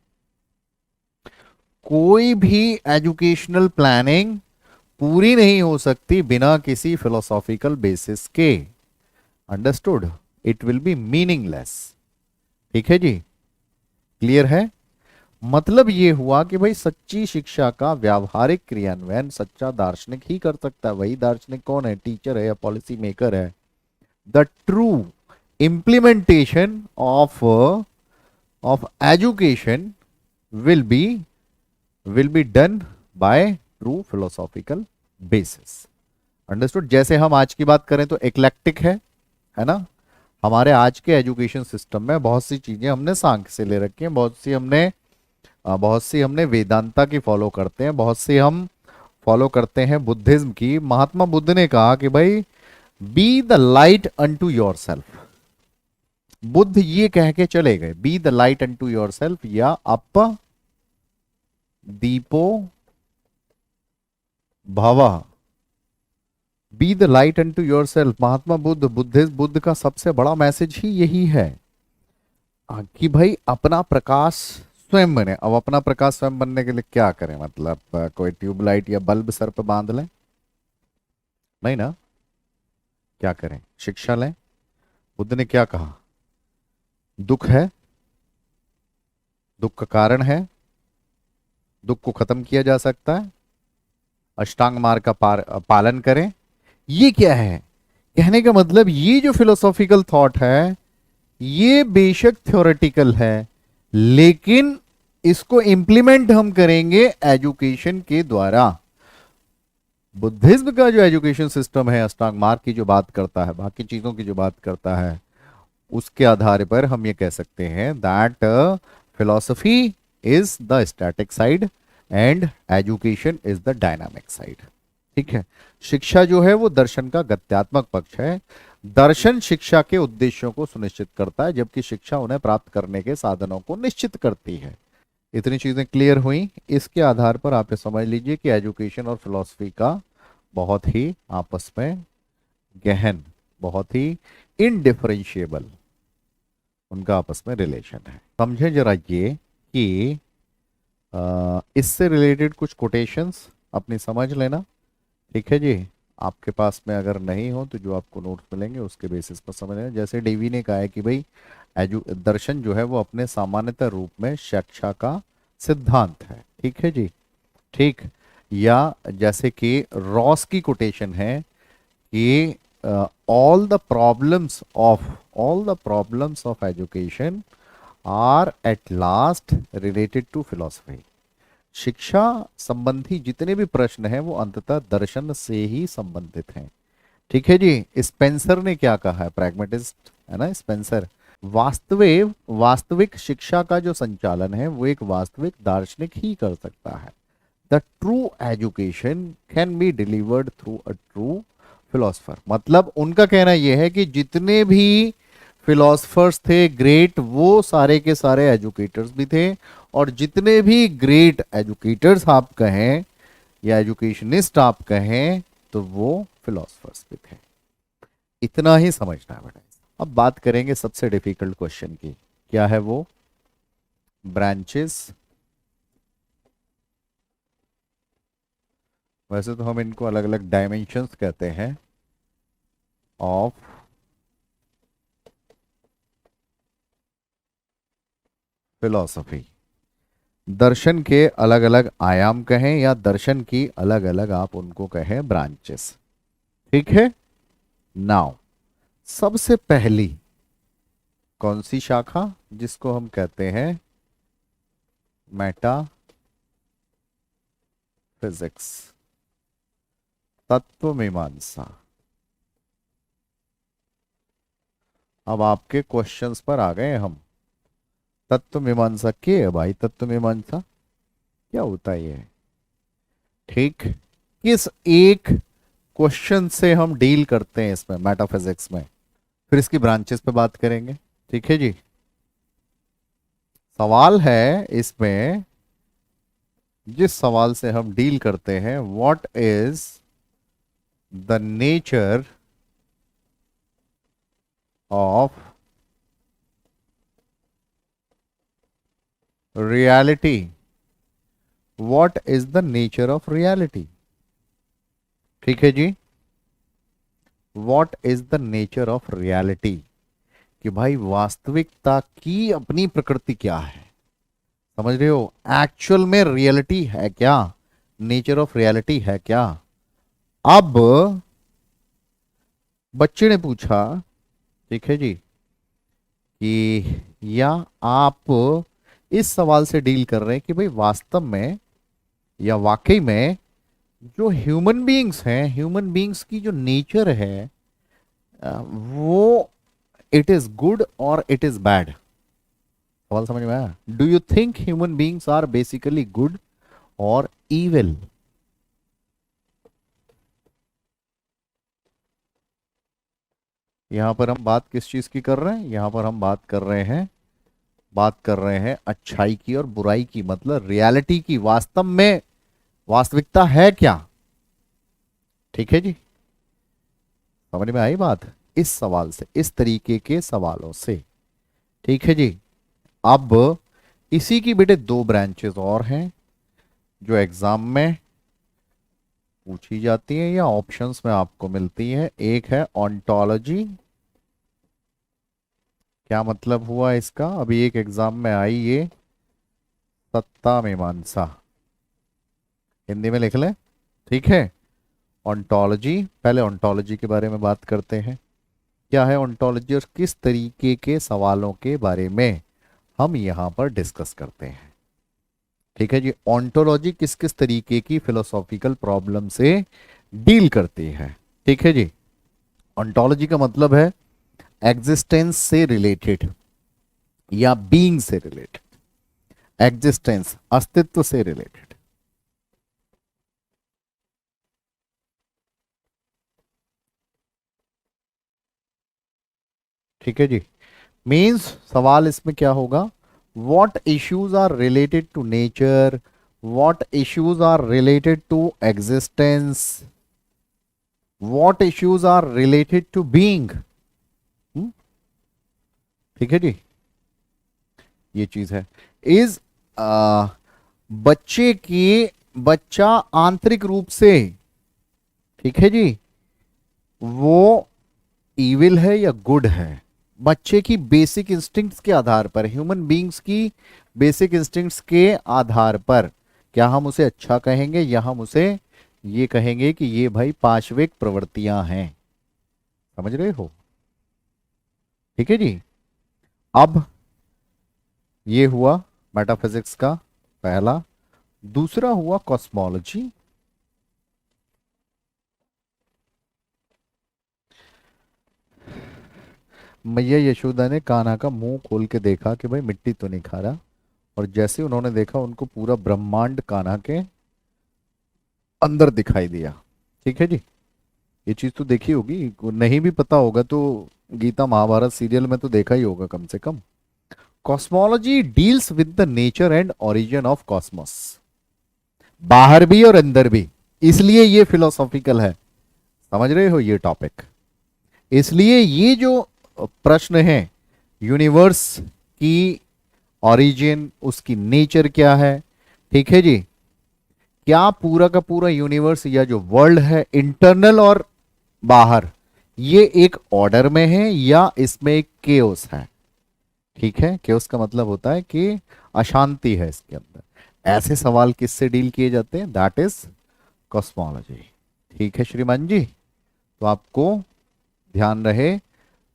कोई भी एजुकेशनल प्लानिंग पूरी नहीं हो सकती बिना किसी फिलोसॉफिकल बेसिस के। Understood? It will be meaningless. ठीक है जी। क्लियर है? मतलब ये हुआ कि भाई सच्ची शिक्षा का व्यावहारिक क्रियान्वयन सच्चा दार्शनिक ही कर सकता है। वही दार्शनिक कौन है? टीचर है या पॉलिसी मेकर है। The true implementation of education will be done by true philosophical basis. Understood? जैसे हम आज की बात करें तो एक्लेक्टिक है ना। हमारे आज के एजुकेशन सिस्टम में बहुत सी चीजें हमने सांख्य से ले रखी हैं, बहुत सी हमने वेदांता की फॉलो करते हैं, बहुत सी हम फॉलो करते हैं बुद्धिज्म की। महात्मा बुद्ध ने कहा कि भाई be the light unto yourself. Buddha ये कह के चले गए, be the light unto yourself, या अप दीपो भव, be the light unto yourself. Mahatma Buddha, Buddha का सबसे बड़ा मैसेज ही यही है कि भाई अपना प्रकाश स्वयं बने। अब अपना प्रकाश स्वयं बनने के लिए क्या करें? मतलब कोई ट्यूबलाइट या बल्ब सर पे बांध लें? नहीं ना। क्या करें? शिक्षा लें। बुद्ध ने क्या कहा? दुख है, दुख का कारण है, दुख को खत्म किया जा सकता है, अष्टांग मार्ग का पालन करें। ये क्या है? कहने का मतलब ये जो फिलोसॉफिकल थॉट है ये बेशक थ्योरेटिकल है, लेकिन इसको इंप्लीमेंट हम करेंगे एजुकेशन के द्वारा। बुद्धिज्म का जो एजुकेशन सिस्टम है, अष्टांग मार्ग की जो बात करता है, बाकी चीजों की जो बात करता है, उसके आधार पर हम ये कह सकते हैं that philosophy is the static side and education is the dynamic side. ठीक है। शिक्षा जो है वो दर्शन का गत्यात्मक पक्ष है। दर्शन शिक्षा के उद्देश्यों को सुनिश्चित करता है, जबकि शिक्षा उन्हें प्राप्त करने के साधनों को निश्चित करती है। इतनी चीजें क्लियर हुई। इसके आधार पर आप ये समझ लीजिए कि एजुकेशन और फिलॉसफी का बहुत ही आपस में गहन, बहुत ही इनडिफरेंशिएबल उनका आपस में रिलेशन है। समझे जरा ये कि इससे रिलेटेड कुछ कोटेशंस अपनी समझ लेना। ठीक है जी। आपके पास में अगर नहीं हो तो जो आपको नोट्स मिलेंगे उसके बेसिस पर समझ लेना। जैसे डीवी ने कहा है कि भाई दर्शन जो है वो अपने सामान्यतः रूप में शिक्षा का सिद्धांत है। ठीक है जी। ठीक। या जैसे कि रॉस की कोटेशन है कि all the problems of education are at last related to philosophy. शिक्षा संबंधी जितने भी प्रश्न हैं वो अंततः दर्शन से ही संबंधित हैं। ठीक है जी। स्पेंसर ने क्या कहा है, प्रैग्मेटिस्ट है ना स्पेंसर, वास्तविक शिक्षा का जो संचालन है वो एक वास्तविक दार्शनिक ही कर सकता है। The true education can be delivered through a true philosopher. मतलब उनका कहना यह है कि जितने भी फिलोसफर्स थे ग्रेट, वो सारे के सारे एजुकेटर्स भी थे, और जितने भी ग्रेट एजुकेटर्स आप कहें या एजुकेशनिस्ट आप कहें तो वो फिलोसफर्स भी थे। इतना ही समझना है बेटा। अब बात करेंगे सबसे डिफिकल्ट क्वेश्चन की, क्या है वो, ब्रांचेस। वैसे तो हम इनको अलग अलग डायमेंशंस कहते हैं ऑफ फिलॉसफी। दर्शन के अलग अलग आयाम कहें या दर्शन की अलग अलग आप उनको कहें ब्रांचेस। ठीक है। नाउ सबसे पहली कौन सी शाखा, जिसको हम कहते हैं मेटा फिजिक्स, तत्व मीमांसा। अब आपके क्वेश्चंस पर आ गए हम। तत्व मीमांसा क्या है भाई, तत्व मीमांसा क्या होता है ये? ठीक, किस एक क्वेश्चन से हम डील करते हैं इसमें मेटाफिजिक्स में, फिर इसकी ब्रांचेस पे बात करेंगे। ठीक है जी। सवाल है इसमें, जिस सवाल से हम डील करते हैं, what is the nature of reality, what is the nature of reality. ठीक है जी। What is the nature of reality, कि भाई वास्तविकता की अपनी प्रकृति क्या है, समझ रहे हो, एक्चुअल में रियलिटी है क्या, नेचर ऑफ रियलिटी है क्या। अब बच्चे ने पूछा, ठीक है जी, कि या आप इस सवाल से डील कर रहे हैं कि भाई वास्तव में या वाकई में जो ह्यूमन बीइंग्स हैं, ह्यूमन बीइंग्स की जो नेचर है वो इट इज गुड और इट इज बैड। सवाल समझ में आया? Do you think human beings are basically good और इविल? यहां पर हम बात किस चीज की कर रहे हैं? यहां पर हम बात कर रहे हैं अच्छाई की और बुराई की, मतलब रियलिटी की, वास्तव में वास्तविकता है क्या। ठीक है जी। समझ में आई बात? इस सवाल से, इस तरीके के सवालों से। ठीक है जी। अब इसी की बेटे दो ब्रांचेस और हैं जो एग्जाम में पूछी जाती हैं या ऑप्शंस में आपको मिलती है। एक है ऑन्टोलॉजी। क्या मतलब हुआ इसका? अभी एक एग्जाम में आई ये, सत्ता मीमांसा, हिंदी में लिख लें। ठीक है। ऑन्टोलॉजी, पहले ऑन्टोलॉजी के बारे में बात करते हैं। क्या है ऑन्टोलॉजी और किस तरीके के सवालों के बारे में हम यहां पर डिस्कस करते हैं। ठीक है जी। ऑन्टोलॉजी किस किस तरीके की फिलोसॉफिकल प्रॉब्लम से डील करती है। ठीक है जी। ऑन्टोलॉजी का मतलब है एग्जिस्टेंस से रिलेटेड या बीइंग से रिलेटेड, एग्जिस्टेंस अस्तित्व से रिलेटेड। ठीक है जी। मीन्स सवाल इसमें क्या होगा, what issues are related to nature, what issues are related to existence, what issues are related to being। ठीक है जी। ये चीज है। इज बच्चा आंतरिक रूप से, ठीक है जी, वो इविल है या गुड है। बच्चे की बेसिक इंस्टिंक्ट्स के आधार पर, ह्यूमन बीइंग्स की बेसिक इंस्टिंक्ट्स के आधार पर क्या हम उसे अच्छा कहेंगे या हम उसे ये कहेंगे कि ये भाई पाशविक प्रवृत्तियां हैं। समझ रहे हो? ठीक है जी। अब ये हुआ मेटाफिजिक्स का पहला। दूसरा हुआ कॉस्मोलॉजी। मैया यशोदा ने कान्हा का मुंह खोल के देखा कि भाई मिट्टी तो नहीं खा रहा, और जैसे उन्होंने देखा उनको पूरा ब्रह्मांड कान्हा के अंदर दिखाई दिया। ठीक है जी। ये चीज तो देखी होगी, नहीं भी पता होगा तो गीता महाभारत सीरियल में तो देखा ही होगा कम से कम। Cosmology deals with the nature and origin of cosmos, बाहर भी और अंदर भी, इसलिए ये फिलोसॉफिकल है। समझ रहे हो ये टॉपिक? इसलिए ये जो प्रश्न है, यूनिवर्स की ओरिजिन, उसकी नेचर क्या है, ठीक है जी, क्या पूरा का पूरा यूनिवर्स या जो वर्ल्ड है इंटरनल और बाहर, ये एक ऑर्डर में है या इसमें एक केओस है। ठीक है, केओस का मतलब होता है कि अशांति है इसके अंदर। ऐसे सवाल किससे डील किए जाते हैं? That is cosmology. ठीक है श्रीमान जी, तो आपको ध्यान रहे,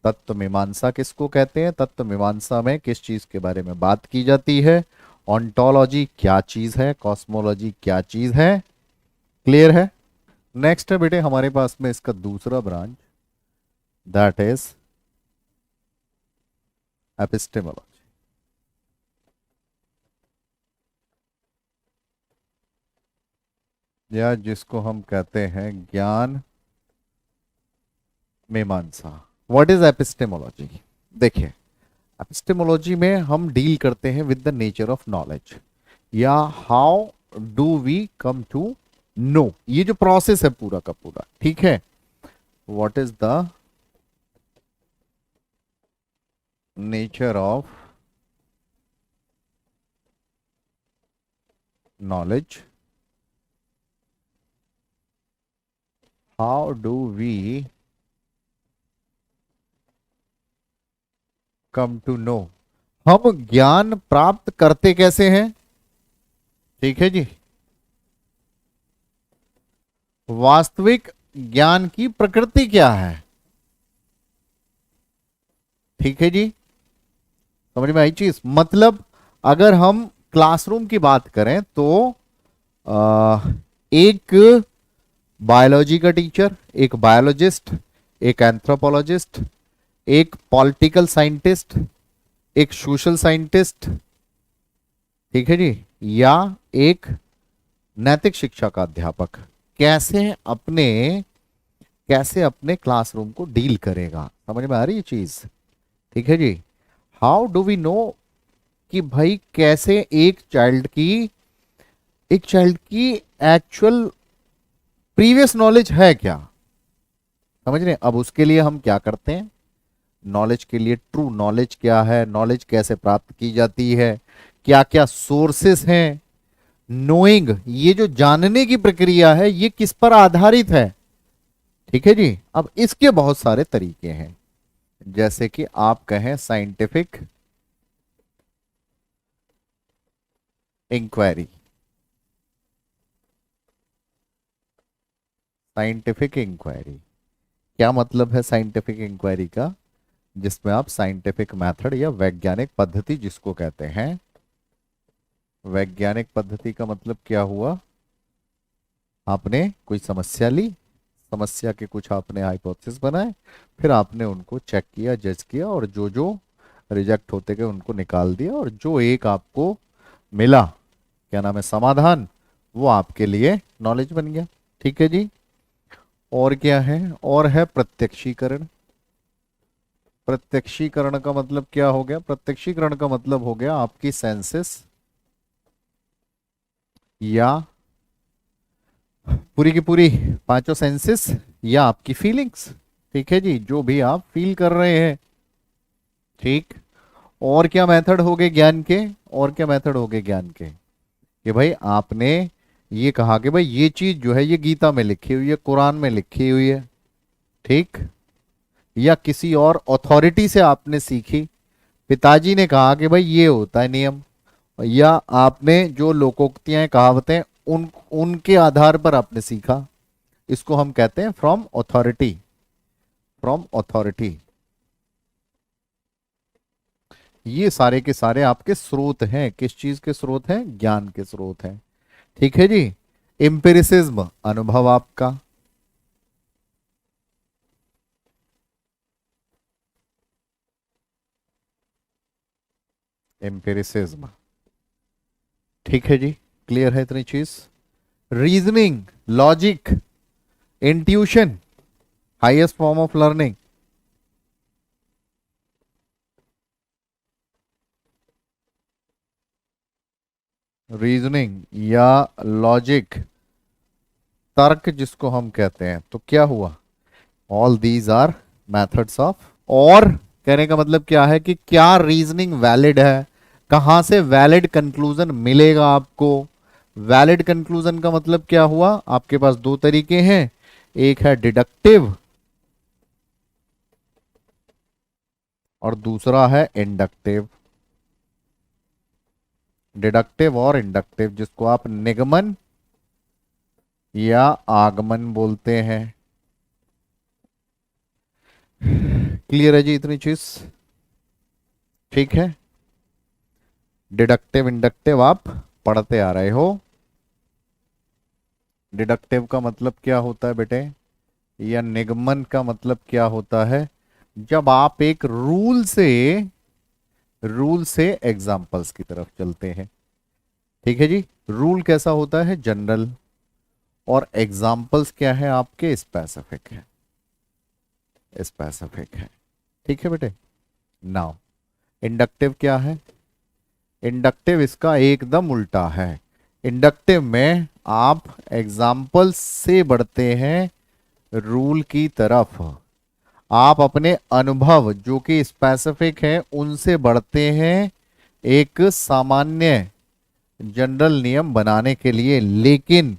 तत्व मीमांसा किसको कहते हैं, तत्व मीमांसा में किस चीज के बारे में बात की जाती है, ऑन्टोलॉजी क्या चीज है, कॉस्मोलॉजी क्या चीज है। क्लियर है? नेक्स्ट है बेटे हमारे पास में इसका दूसरा ब्रांच, दैट इज एपिस्टेमोलॉजी। या जिसको हम कहते हैं ज्ञान मीमांसा। What is epistemology? देखिए, एपिस्टेमोलॉजी में हम डील करते हैं with the nature of knowledge, या how do we come to know, ये जो प्रोसेस है पूरा का पूरा। ठीक है, what is the nature of knowledge, how do we come to know, हम ज्ञान प्राप्त करते कैसे हैं। ठीक है जी, वास्तविक ज्ञान की प्रकृति क्या है। ठीक है जी, समझ में आई चीज? मतलब अगर हम क्लासरूम की बात करें तो एक बायोलॉजी का टीचर, एक बायोलॉजिस्ट, एक एंथ्रोपोलॉजिस्ट, एक पॉलिटिकल साइंटिस्ट, एक सोशल साइंटिस्ट, ठीक है जी, या एक नैतिक शिक्षा का अध्यापक कैसे अपने क्लासरूम को डील करेगा। समझ में आ रही है चीज? ठीक है जी, हाउ डू वी नो कि भाई कैसे एक चाइल्ड की एक्चुअल प्रीवियस नॉलेज है क्या। समझ रहे हैं? अब उसके लिए हम क्या करते हैं, नॉलेज के लिए ट्रू नॉलेज क्या है, नॉलेज कैसे प्राप्त की जाती है, क्या क्या सोर्सेस हैं, नोइंग, ये जो जानने की प्रक्रिया है ये किस पर आधारित है। ठीक है जी, अब इसके बहुत सारे तरीके हैं, जैसे कि आप कहें साइंटिफिक इंक्वायरी। साइंटिफिक इंक्वायरी क्या मतलब है साइंटिफिक इंक्वायरी का? जिसमें आप साइंटिफिक मेथड या वैज्ञानिक पद्धति जिसको कहते हैं, वैज्ञानिक पद्धति का मतलब क्या हुआ, आपने कोई समस्या ली, समस्या के कुछ आपने हाइपोथेसिस बनाए, फिर आपने उनको चेक किया, जज किया, और जो जो रिजेक्ट होते गए उनको निकाल दिया, और जो एक आपको मिला, क्या नाम है, समाधान, वो आपके लिए नॉलेज बन गया। ठीक है जी। और क्या है? और है प्रत्यक्षीकरण। प्रत्यक्षीकरण का मतलब क्या हो गया? प्रत्यक्षीकरण का मतलब हो गया आपकी सेंसेस या पूरी की पूरी पांचों सेंसेस या आपकी फीलिंग्स। ठीक है जी, जो भी आप फील कर रहे हैं। ठीक। और क्या मेथड हो गए ज्ञान के? और क्या मेथड हो गए ज्ञान के? कि भाई आपने ये कहा कि भाई ये चीज जो है ये गीता में लिखी हुई है, कुरान में लिखी हुई है। ठीक। या किसी और अथॉरिटी से आपने सीखी, पिताजी ने कहा कि भाई ये होता है नियम, या आपने जो लोकोक्तियां कहावतें उनके आधार पर आपने सीखा, इसको हम कहते हैं फ्रॉम अथॉरिटी। From authority. ये सारे के सारे आपके स्रोत हैं। किस चीज के स्रोत हैं? ज्ञान के स्रोत हैं। ठीक है जी। एम्पिरिसिज्म, अनुभव आपका। एम्पिरिसिज्म, ठीक है जी। क्लियर है इतनी चीज? Reasoning, logic, intuition, highest form of learning. Reasoning या लॉजिक, तर्क जिसको हम कहते हैं, तो क्या हुआ? All these are methods of. और कहने का मतलब क्या है कि क्या रीजनिंग वैलिड है, कहां से वैलिड कंक्लूजन मिलेगा आपको? वैलिड कंक्लूजन का मतलब क्या हुआ? आपके पास दो तरीके हैं, एक है डिडक्टिव और दूसरा है इंडक्टिव। डिडक्टिव और इंडक्टिव, जिसको आप निगमन या आगमन बोलते हैं। क्लियर है जी इतनी चीज? ठीक है। डिडक्टिव इंडक्टिव आप पढ़ते आ रहे हो। डिडक्टिव का मतलब क्या होता है बेटे, या निगमन का मतलब क्या होता है? जब आप एक रूल से एग्जाम्पल्स की तरफ चलते हैं। ठीक है जी। रूल कैसा होता है? जनरल। और एग्जाम्पल्स क्या है आपके? स्पेसिफिक है। स्पेसिफिक है। ठीक है बेटे। नाउ इंडक्टिव क्या है? इंडक्टिव इसका एकदम उल्टा है। इंडक्टिव में आप एग्जाम्पल से बढ़ते हैं रूल की तरफ। आप अपने अनुभव जो कि स्पेसिफिक है उनसे बढ़ते हैं एक सामान्य जनरल नियम बनाने के लिए। लेकिन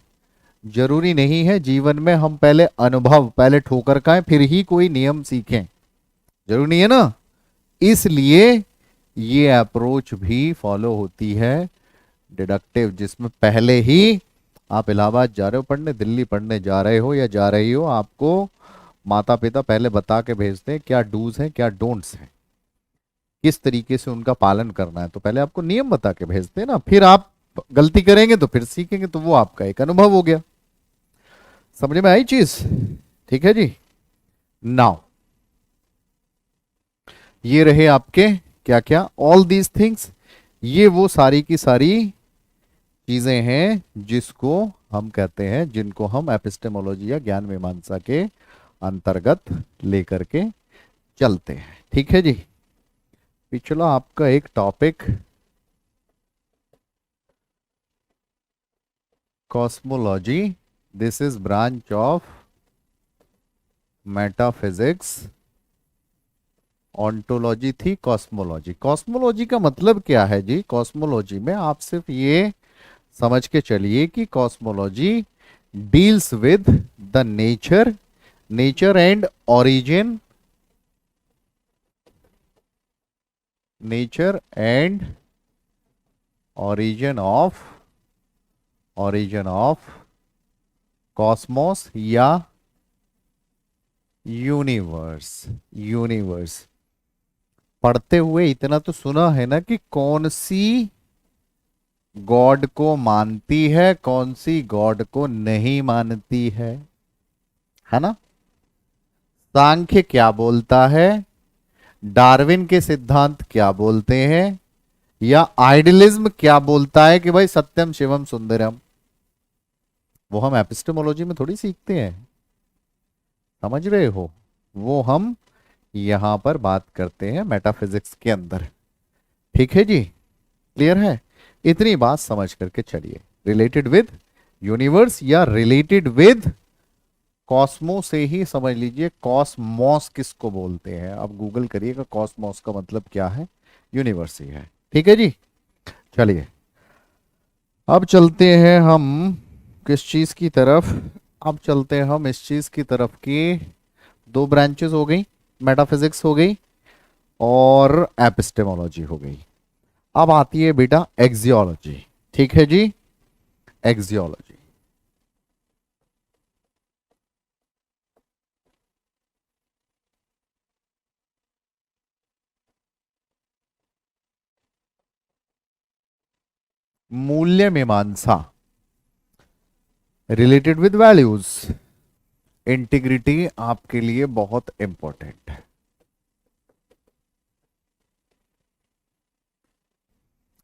जरूरी नहीं है जीवन में हम पहले अनुभव, पहले ठोकर खाएं फिर ही कोई नियम सीखें। जरूरी नहीं है ना। इसलिए ये अप्रोच भी फॉलो होती है डिडक्टिव, जिसमें पहले ही आप इलाहाबाद जा रहे हो पढ़ने, दिल्ली पढ़ने जा रहे हो या जा रही हो, आपको माता पिता पहले बता के भेजते हैं क्या डूज हैं क्या डोंट्स हैं, किस तरीके से उनका पालन करना है। तो पहले आपको नियम बता के भेजते हैं ना, फिर आप गलती करेंगे तो फिर सीखेंगे, तो वो आपका एक अनुभव हो गया। समझ में आई चीज? ठीक है जी। नाउ ये रहे आपके क्या क्या, ऑल दीज थिंग्स। ये वो सारी की सारी चीजें हैं जिसको हम कहते हैं, जिनको हम एपिस्टेमोलॉजी या ज्ञान मीमांसा के अंतर्गत लेकर के चलते हैं। ठीक है जी। पिछला आपका एक topic cosmology, this is branch of metaphysics. Ontology थी कॉस्मोलॉजी। कॉस्मोलॉजी का मतलब क्या है जी? कॉस्मोलॉजी में आप सिर्फ ये समझ के चलिए कि cosmology deals with the nature and origin, nature and origin of Cosmos या यूनिवर्स। पढ़ते हुए इतना तो सुना है ना कि कौन सी गॉड को मानती है, कौन सी गॉड को नहीं मानती है ना? सांख्य क्या बोलता है, डार्विन के सिद्धांत क्या बोलते हैं, या आइडियलिज्म क्या बोलता है कि भाई सत्यम शिवम सुंदरम। वो हम एपिस्टेमोलॉजी में थोड़ी सीखते हैं, समझ रहे हो? वो हम यहां पर बात करते हैं मेटाफिजिक्स के अंदर। ठीक है जी। क्लियर है? इतनी बात समझ करके चलिए। रिलेटेड विद यूनिवर्स या रिलेटेड विद कॉस्मो से ही समझ लीजिए। कॉस्मोस किसको बोलते हैं? अब गूगल करिएगा कॉस्मोस का मतलब क्या है, यूनिवर्स ही है। ठीक है जी। चलिए अब चलते हैं हम किस चीज की तरफ? अब चलते हैं हम इस चीज की तरफ की दो ब्रांचेस हो गई, मेटाफिजिक्स हो गई और एपिस्टेमोलॉजी हो गई। अब आती है बेटा एक्सियोलॉजी। ठीक है जी। एक्सियोलॉजी, मूल्य मीमांसा रिलेटेड विद वैल्यूज। इंटीग्रिटी आपके लिए बहुत इंपॉर्टेंट है।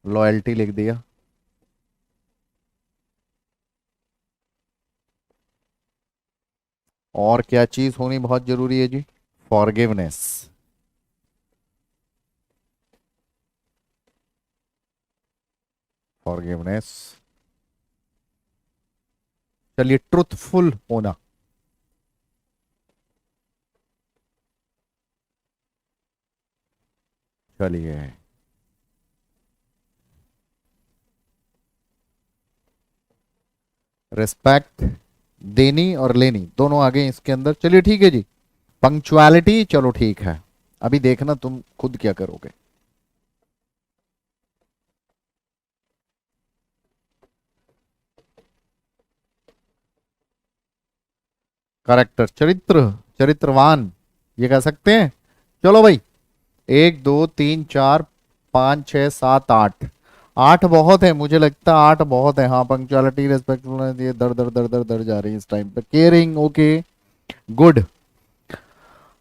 लॉयल्टी लिख दिया। और क्या चीज होनी बहुत जरूरी है जी? फॉरगिवनेस। फॉरगिवनेस। चलिए, ट्रुथफुल होना। चलिए, रिस्पेक्ट, देनी और लेनी दोनों आ गए इसके अंदर। चलिए ठीक है जी। पंक्चुअलिटी, चलो ठीक है, अभी देखना तुम खुद क्या करोगे। करेक्टर, चरित्र, चरित्रवान, ये कह सकते हैं। चलो भाई, 1 2 3 4 5 6 7 8। 8 बहुत है, मुझे लगता है 8 बहुत है। हाँ, पंक्चुअलिटी, रेस्पेक्टफुलनेस, ये दर दर दर दर दर जा रही है इस टाइम पे। Caring, okay, good.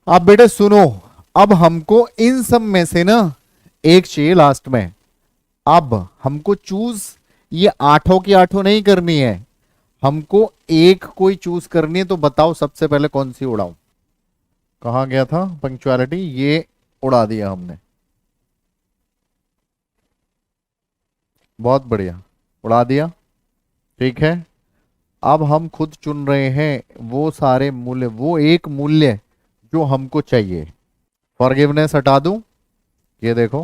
अब बेटे सुनो, अब हमको इन सब में से ना एक चाहिए लास्ट में। अब हमको चूज, ये आठों की आठों नहीं करनी है, हमको एक कोई चूज करनी है। तो बताओ सबसे पहले कौन सी उड़ाऊं? कहाँ गया था पंक्चुअलिटी? ये उड़ा दिया हमने। बहुत बढ़िया, उड़ा दिया। ठीक है, अब हम खुद चुन रहे हैं वो सारे मूल्य, वो एक मूल्य जो हमको चाहिए। फॉरगिवनेस हटा दूं? ये देखो,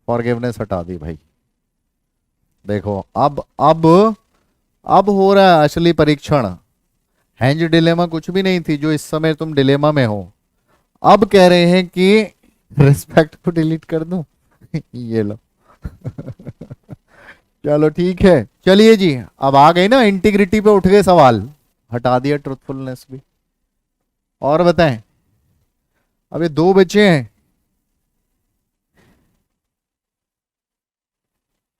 फॉरगिवनेस हटा दी भाई। देखो, अब हो रहा है असली परीक्षण। हैंज डिलेमा कुछ भी नहीं थी जो इस समय तुम डिलेमा में हो। अब कह रहे हैं कि रिस्पेक्ट को डिलीट कर दूं। ये लो। चलो ठीक है, चलिए जी। अब आ गई ना इंटीग्रिटी पे, उठ गए सवाल, हटा दिया ट्रुथफुलनेस भी। और बताएं, अभी दो बचे हैं।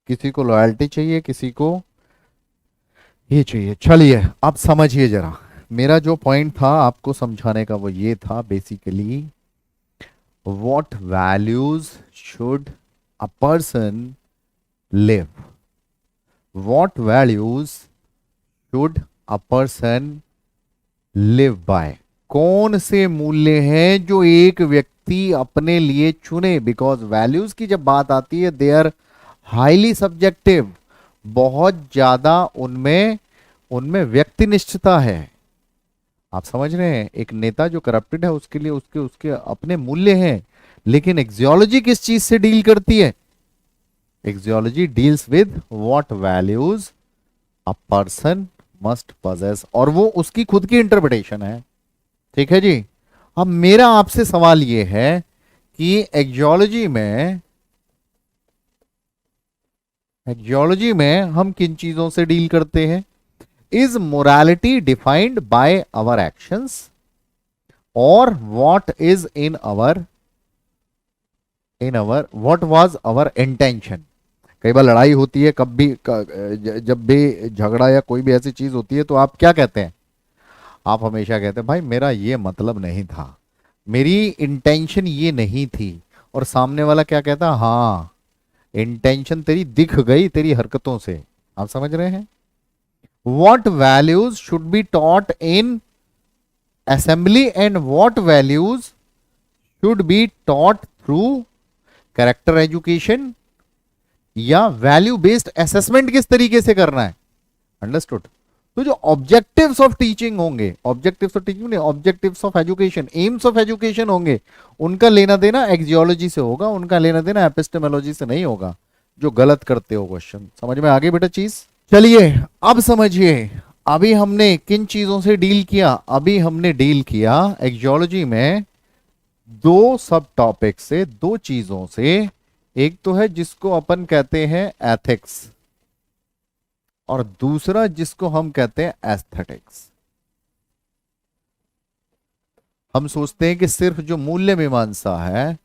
किसी को लॉयल्टी चाहिए, किसी को ये चाहिए। चलिए, अब समझिए जरा, मेरा जो पॉइंट था आपको समझाने का वो ये था basically, what values should a person live, what values should a person live by. कौन से मूल्य हैं जो एक व्यक्ति अपने लिए चुने? बिकॉज वैल्यूज की जब बात आती है, दे आर हाईली सब्जेक्टिव, बहुत ज्यादा उनमें उनमें व्यक्तिनिष्ठता है। आप समझ रहे हैं, एक नेता जो करप्टेड है उसके लिए उसके उसके अपने मूल्य हैं। लेकिन एक्सियोलॉजी किस चीज से डील करती है? Axiology deals with what values a person must possess, और वो उसकी खुद की इंटरप्रिटेशन है। ठीक है जी। अब मेरा आपसे सवाल ये है कि एक्जियोलॉजी में हम किन चीजों से डील करते हैं? Is morality defined by our actions, और what is in our what was our intention? कई बार लड़ाई होती है, कब भी जब भी झगड़ा या कोई भी ऐसी चीज होती है, तो आप क्या कहते हैं? आप हमेशा कहते हैं भाई मेरा ये मतलब नहीं था, मेरी इंटेंशन ये नहीं थी। और सामने वाला क्या कहता? हाँ, इंटेंशन तेरी दिख गई तेरी हरकतों से। आप समझ रहे हैं? What values should be taught in assembly and what values should be taught through character education, या वैल्यू बेस्ड असेसमेंट किस तरीके से करना है? अंडरस्टूड? तो जो ऑब्जेक्टिव्स ऑफ टीचिंग होंगे, ऑब्जेक्टिव्स ऑफ टीचिंग नहीं, objectives of education, AIIMS of education होंगे, उनका लेना देना एक्जियोलॉजी से होगा, उनका लेना देना एपिस्टेमोलॉजी से नहीं होगा। जो गलत करते हो क्वेश्चन। समझ में आ गई बेटा चीज? चलिए, अब समझिए, अभी हमने किन चीजों से डील किया? अभी हमने डील किया एक्जियोलॉजी में दो सब टॉपिक से, दो चीजों से। एक तो है जिसको अपन कहते हैं एथिक्स, और दूसरा जिसको हम कहते हैं एस्थेटिक्स। हम सोचते हैं कि सिर्फ जो मूल्य मीमांसा है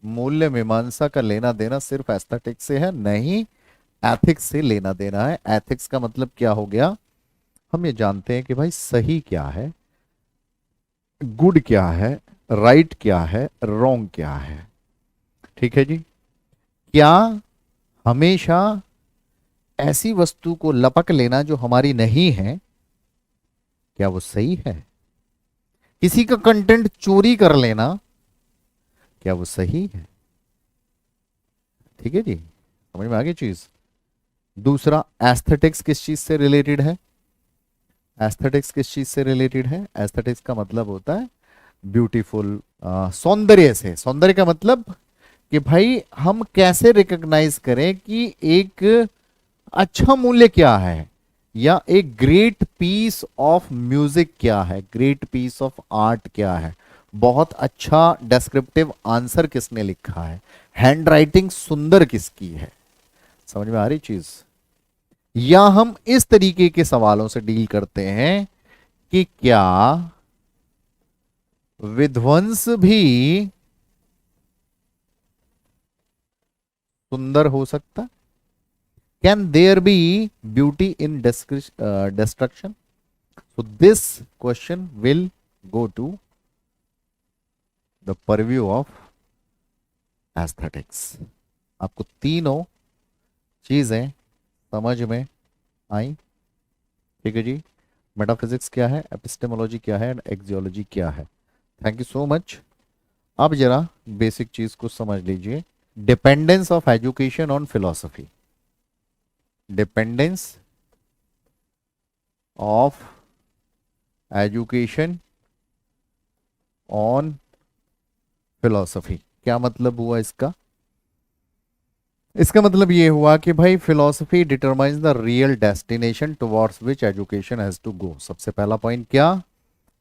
मूल्य मीमांसा का लेना देना सिर्फ एस्थेटिक्स से है? नहीं, एथिक्स से लेना देना है। एथिक्स का मतलब क्या हो गया? हम ये जानते हैं कि भाई सही क्या है, गुड क्या है, राइट क्या है, रॉन्ग क्या है। ठीक है जी। क्या हमेशा ऐसी वस्तु को लपक लेना जो हमारी नहीं है, क्या वो सही है? किसी का कंटेंट चोरी कर लेना, क्या वो सही है? ठीक है जी, समझ में आ गई चीज। दूसरा, एस्थेटिक्स किस चीज से रिलेटेड है? एस्थेटिक्स किस चीज से रिलेटेड है? एस्थेटिक्स का मतलब होता है ब्यूटीफुल, सौंदर्य से। सौंदर्य का मतलब कि भाई हम कैसे रिकॉग्नाइज करें कि एक अच्छा मूल्य क्या है, या एक ग्रेट पीस ऑफ म्यूजिक क्या है, ग्रेट पीस ऑफ आर्ट क्या है, बहुत अच्छा डेस्क्रिप्टिव आंसर किसने लिखा है, हैंड राइटिंग सुंदर किसकी है। समझ में आ रही चीज? या हम इस तरीके के सवालों से डील करते हैं कि क्या विध्वंस भी सुंदर हो सकता? Can there be beauty in destruction? So this question will go to the purview of aesthetics. आपको तीनों चीजें समझ में आई? ठीक है जी। मेटाफिजिक्स क्या है, एपिस्टेमोलॉजी क्या है, एंड एक्सियोलॉजी क्या है। Thank you so much. अब जरा बेसिक चीज को समझ लीजिए। Dependence of education on philosophy. Dependence of education on philosophy, क्या मतलब हुआ इसका? इसका मतलब ये हुआ कि भाई philosophy determines the real destination towards which education has to go. सबसे पहला पॉइंट क्या,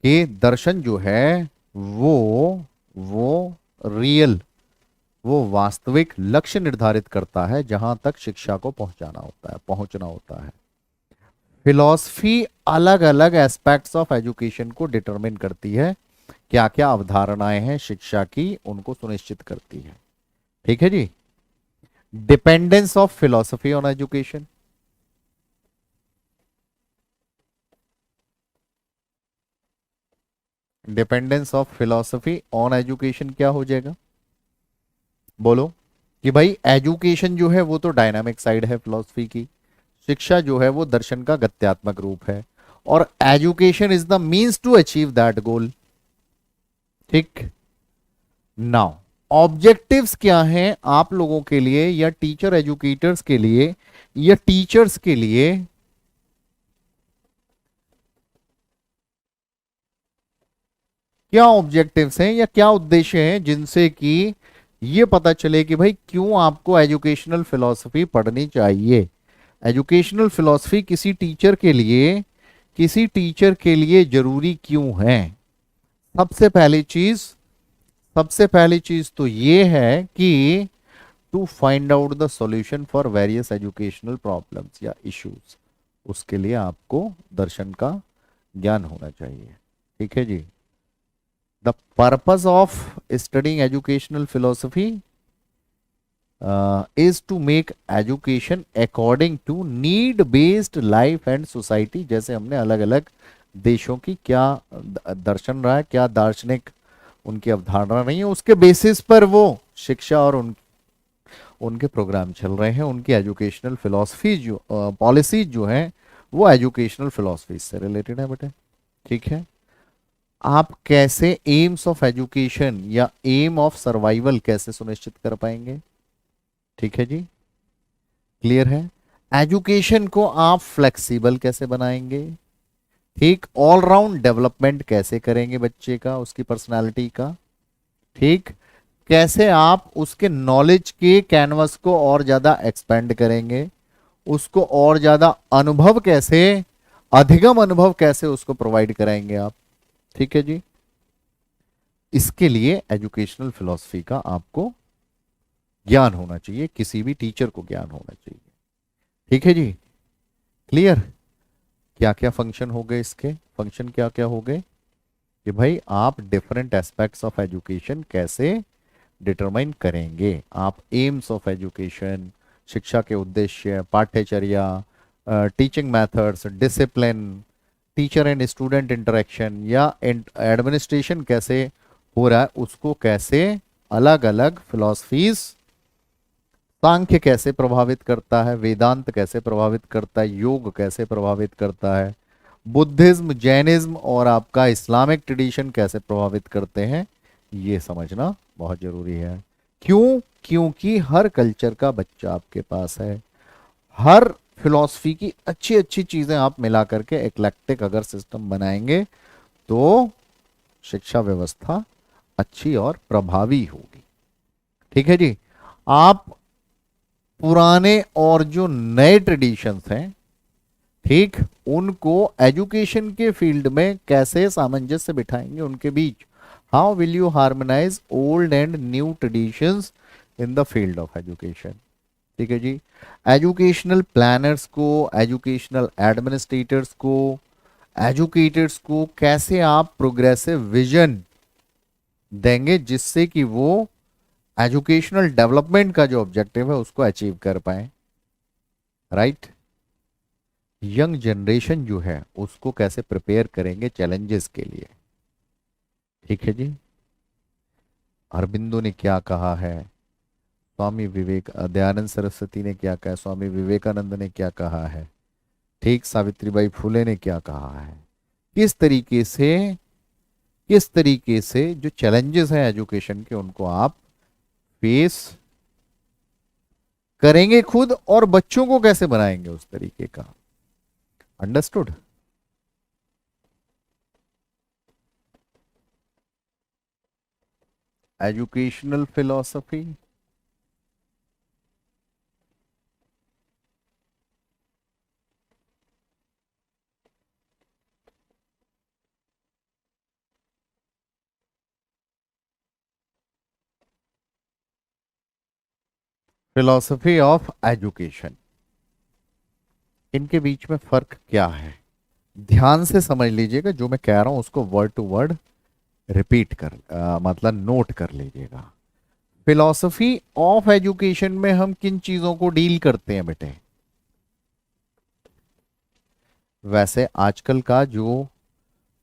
कि दर्शन जो है वो रियल, वो वास्तविक लक्ष्य निर्धारित करता है जहां तक शिक्षा को पहुंचना होता है। फिलॉसफी अलग अलग एस्पेक्ट्स ऑफ एजुकेशन को डिटरमिन करती है, क्या क्या अवधारणाएं हैं शिक्षा की उनको सुनिश्चित करती है। ठीक है जी। Dependence of philosophy on education. Dependence of philosophy on education क्या हो जाएगा? बोलो। कि भाई एजुकेशन जो है वो तो डायनामिक साइड है फिलॉसफी की, शिक्षा जो है वो दर्शन का गत्यात्मक रूप है, और education is the means to achieve that goal. ठीक। नाउ ऑब्जेक्टिव्स क्या हैं आप लोगों के लिए, या टीचर एजुकेटर्स के लिए, या टीचर्स के लिए? क्या ऑब्जेक्टिव्स हैं या क्या उद्देश्य हैं जिनसे कि ये पता चले कि भाई क्यों आपको एजुकेशनल फिलॉसफी पढ़नी चाहिए। एजुकेशनल फिलॉसफी किसी टीचर के लिए जरूरी क्यों है? सबसे पहली चीज सबसे पहली चीज तो ये है कि to find out the solution for various educational problems या इश्यूज, उसके लिए आपको दर्शन का ज्ञान होना चाहिए। ठीक है जी। The purpose of studying educational philosophy is to make education according to need based life and society. जैसे हमने अलग अलग देशों की क्या दर्शन रहा है, क्या दार्शनिक उनकी अवधारणा नहीं है, उसके बेसिस पर वो शिक्षा और उनके प्रोग्राम चल रहे हैं। उनकी एजुकेशनल फिलॉसफी जो पॉलिसीज जो हैं वो एजुकेशनल फिलॉसफी से रिलेटेड है बेटे। ठीक है। आप कैसे एम्स ऑफ एजुकेशन या एम ऑफ सर्वाइवल कैसे सुनिश्चित कर पाएंगे? ठीक है जी। क्लियर है। एजुकेशन को आप फ्लेक्सिबल कैसे बनाएंगे? ठीक। ऑलराउंड डेवलपमेंट कैसे करेंगे बच्चे का, उसकी पर्सनालिटी का? ठीक। कैसे आप उसके नॉलेज के कैनवस को और ज्यादा एक्सपेंड करेंगे, उसको और ज्यादा अनुभव कैसे, अधिगम अनुभव कैसे उसको प्रोवाइड कराएंगे आप? ठीक है जी। इसके लिए एजुकेशनल फिलॉसफी का आपको ज्ञान होना चाहिए, किसी भी टीचर को ज्ञान होना चाहिए। ठीक है जी। क्लियर। क्या क्या फंक्शन हो गए इसके? फंक्शन क्या क्या हो गए कि भाई आप डिफरेंट एस्पेक्ट्स ऑफ एजुकेशन कैसे डिटरमाइन करेंगे। आप एम्स ऑफ एजुकेशन, शिक्षा के उद्देश्य, पाठ्यचर्या, teaching methods, discipline, teacher and student interaction या एडमिनिस्ट्रेशन कैसे हो रहा है उसको कैसे अलग अलग फिलॉसफीज, सांख्य कैसे प्रभावित करता है, वेदांत कैसे प्रभावित करता है, योग कैसे प्रभावित करता है, बुद्धिज्म, जैनिज्म और आपका इस्लामिक ट्रेडिशन कैसे प्रभावित करते हैं, ये समझना बहुत जरूरी है। क्यों? क्योंकि हर कल्चर का बच्चा आपके पास है। हर फिलॉसफी की अच्छी अच्छी चीजें आप मिला करके एक्लेक्टिक अगर सिस्टम बनाएंगे तो शिक्षा व्यवस्था अच्छी और प्रभावी होगी। ठीक है जी। आप पुराने और जो नए ट्रेडिशंस हैं, ठीक, उनको एजुकेशन के फील्ड में कैसे सामंजस्य बिठाएंगे उनके बीच। How will you harmonise old and new traditions in the field of education. ठीक है जी। एजुकेशनल प्लानर्स को, एजुकेशनल एडमिनिस्ट्रेटर्स को, एजुकेटर्स को कैसे आप प्रोग्रेसिव विजन देंगे जिससे कि वो एजुकेशनल डेवलपमेंट का जो ऑब्जेक्टिव है उसको अचीव कर पाए। राइट। यंग जनरेशन जो है उसको कैसे प्रिपेयर करेंगे चैलेंजेस के लिए। ठीक है जी। अरबिंदो ने क्या कहा है, स्वामी विवेक, दयानंद सरस्वती ने क्या कहा है, स्वामी विवेकानंद ने क्या कहा है, ठीक, सावित्रीबाई फुले ने क्या कहा है, किस तरीके से जो चैलेंजेस हैं एजुकेशन के उनको आप फेस करेंगे खुद और बच्चों को कैसे बनाएंगे उस तरीके का। Understood. Educational philosophy, philosophy of education, इनके बीच में फर्क क्या है ध्यान से समझ लीजिएगा। जो मैं कह रहा हूं उसको वर्ड टू वर्ड रिपीट कर मतलब नोट कर लीजिएगा। फिलॉसफी ऑफ एजुकेशन में हम किन चीजों को डील करते हैं बेटे। वैसे आजकल का जो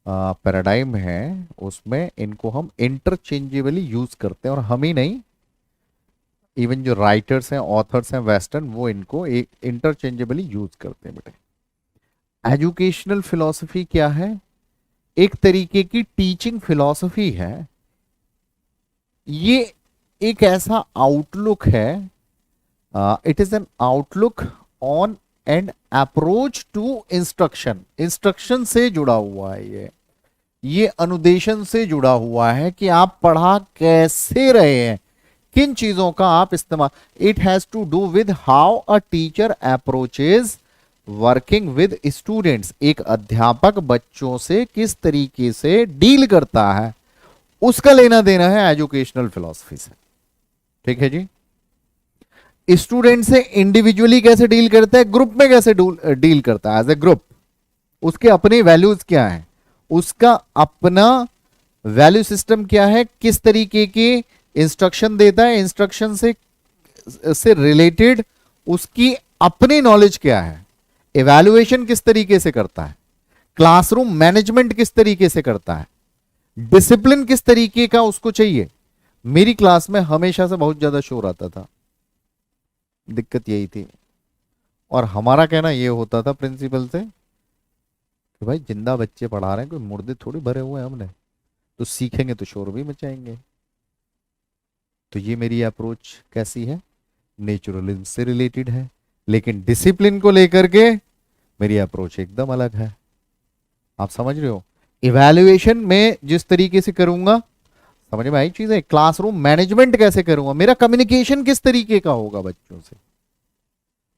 पैराडाइम है उसमें इनको हम इंटरचेंजेबली यूज करते हैं, और हम ही नहीं, इवन जो राइटर्स हैं, ऑथर्स हैं वेस्टर्न, वो इनको एक इंटरचेंजेबली यूज करते हैं बेटे। एजुकेशनल फिलॉसफी क्या है? एक तरीके की टीचिंग फिलॉसफी है। ये एक ऐसा आउटलुक है, it is an outlook on and approach to instruction. Instruction से जुड़ा हुआ है ये अनुदेशन से जुड़ा हुआ है कि आप पढ़ा कैसे रहे हैं, किन चीजों का आप इस्तेमाल। It has to do with how a teacher approaches working with students. एक अध्यापक बच्चों से किस तरीके से डील करता है उसका लेना देना है एजुकेशनल फिलॉसफी से। ठीक है जी। स्टूडेंट से इंडिविजुअली कैसे डील करता है, ग्रुप में कैसे डील करता है एज ए ग्रुप, उसके अपने वैल्यूज क्या है, उसका अपना वैल्यू सिस्टम क्या है, किस तरीके के इंस्ट्रक्शन देता है, इंस्ट्रक्शन से रिलेटेड उसकी अपनी नॉलेज क्या है, इवैल्यूएशन किस तरीके से करता है, क्लासरूम मैनेजमेंट किस तरीके से करता है, डिसिप्लिन किस तरीके का उसको चाहिए। मेरी क्लास में हमेशा से बहुत ज्यादा शोर आता था, दिक्कत यही थी, और हमारा कहना यह होता था प्रिंसिपल से कि भाई जिंदा बच्चे पढ़ा रहे हैं, कोई मुर्दे थोड़ी भरे हुए हैं हमने, तो सीखेंगे तो शोर भी मचाएंगे। तो ये मेरी अप्रोच कैसी है, नेचुरलिज्म से रिलेटेड है, लेकिन डिसिप्लिन को लेकर के मेरी अप्रोच एकदम अलग है। आप समझ रहे हो। इवैल्यूएशन में जिस तरीके से करूंगा, समझ में आई चीज है, क्लासरूम मैनेजमेंट कैसे करूंगा, मेरा कम्युनिकेशन किस तरीके का होगा बच्चों से।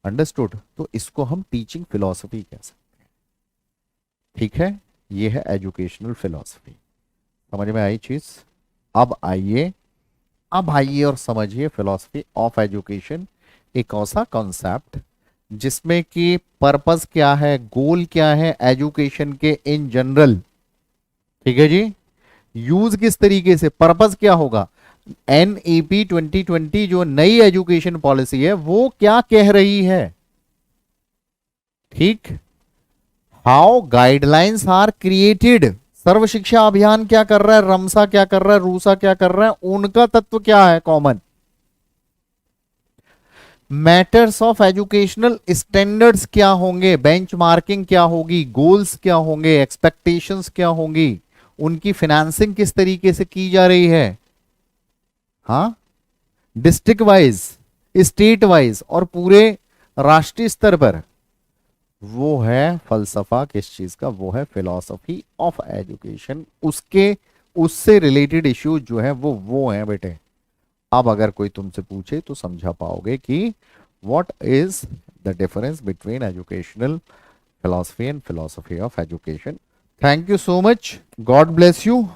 अंडरस्टूड। तो इसको हम टीचिंग फिलॉसफी कह सकते हैं। ठीक है, ये है एजुकेशनल फिलॉसफी। समझ में आई चीज। अब आइए और समझिए फिलॉसफी ऑफ एजुकेशन, एक ऐसा कॉन्सेप्ट जिसमें कि पर्पस क्या है, गोल क्या है एजुकेशन के इन जनरल। ठीक है जी। यूज किस तरीके से, पर्पस क्या होगा, NEP 2020 जो नई एजुकेशन पॉलिसी है वो क्या कह रही है, ठीक। हाउ गाइडलाइंस आर क्रिएटेड, सर्व शिक्षा अभियान क्या कर रहा है, रमसा क्या कर रहा है, रूसा क्या कर रहा है, उनका तत्व क्या है common. Matters of educational standards क्या होंगे, बेंचमार्किंग क्या होगी, गोल्स क्या होंगे, एक्सपेक्टेशंस क्या होंगी, उनकी फाइनेंसिंग किस तरीके से की जा रही है, हाँ, डिस्ट्रिक्ट वाइज, स्टेट वाइज और पूरे राष्ट्रीय स्तर पर। वो है फलसफा किस चीज का, वो है फिलॉसफी ऑफ एजुकेशन। उसके उससे रिलेटेड इश्यूज जो है वो है बेटे। अब अगर कोई तुमसे पूछे तो समझा पाओगे कि what is the difference between educational philosophy and philosophy of education. Thank you so much, God bless you.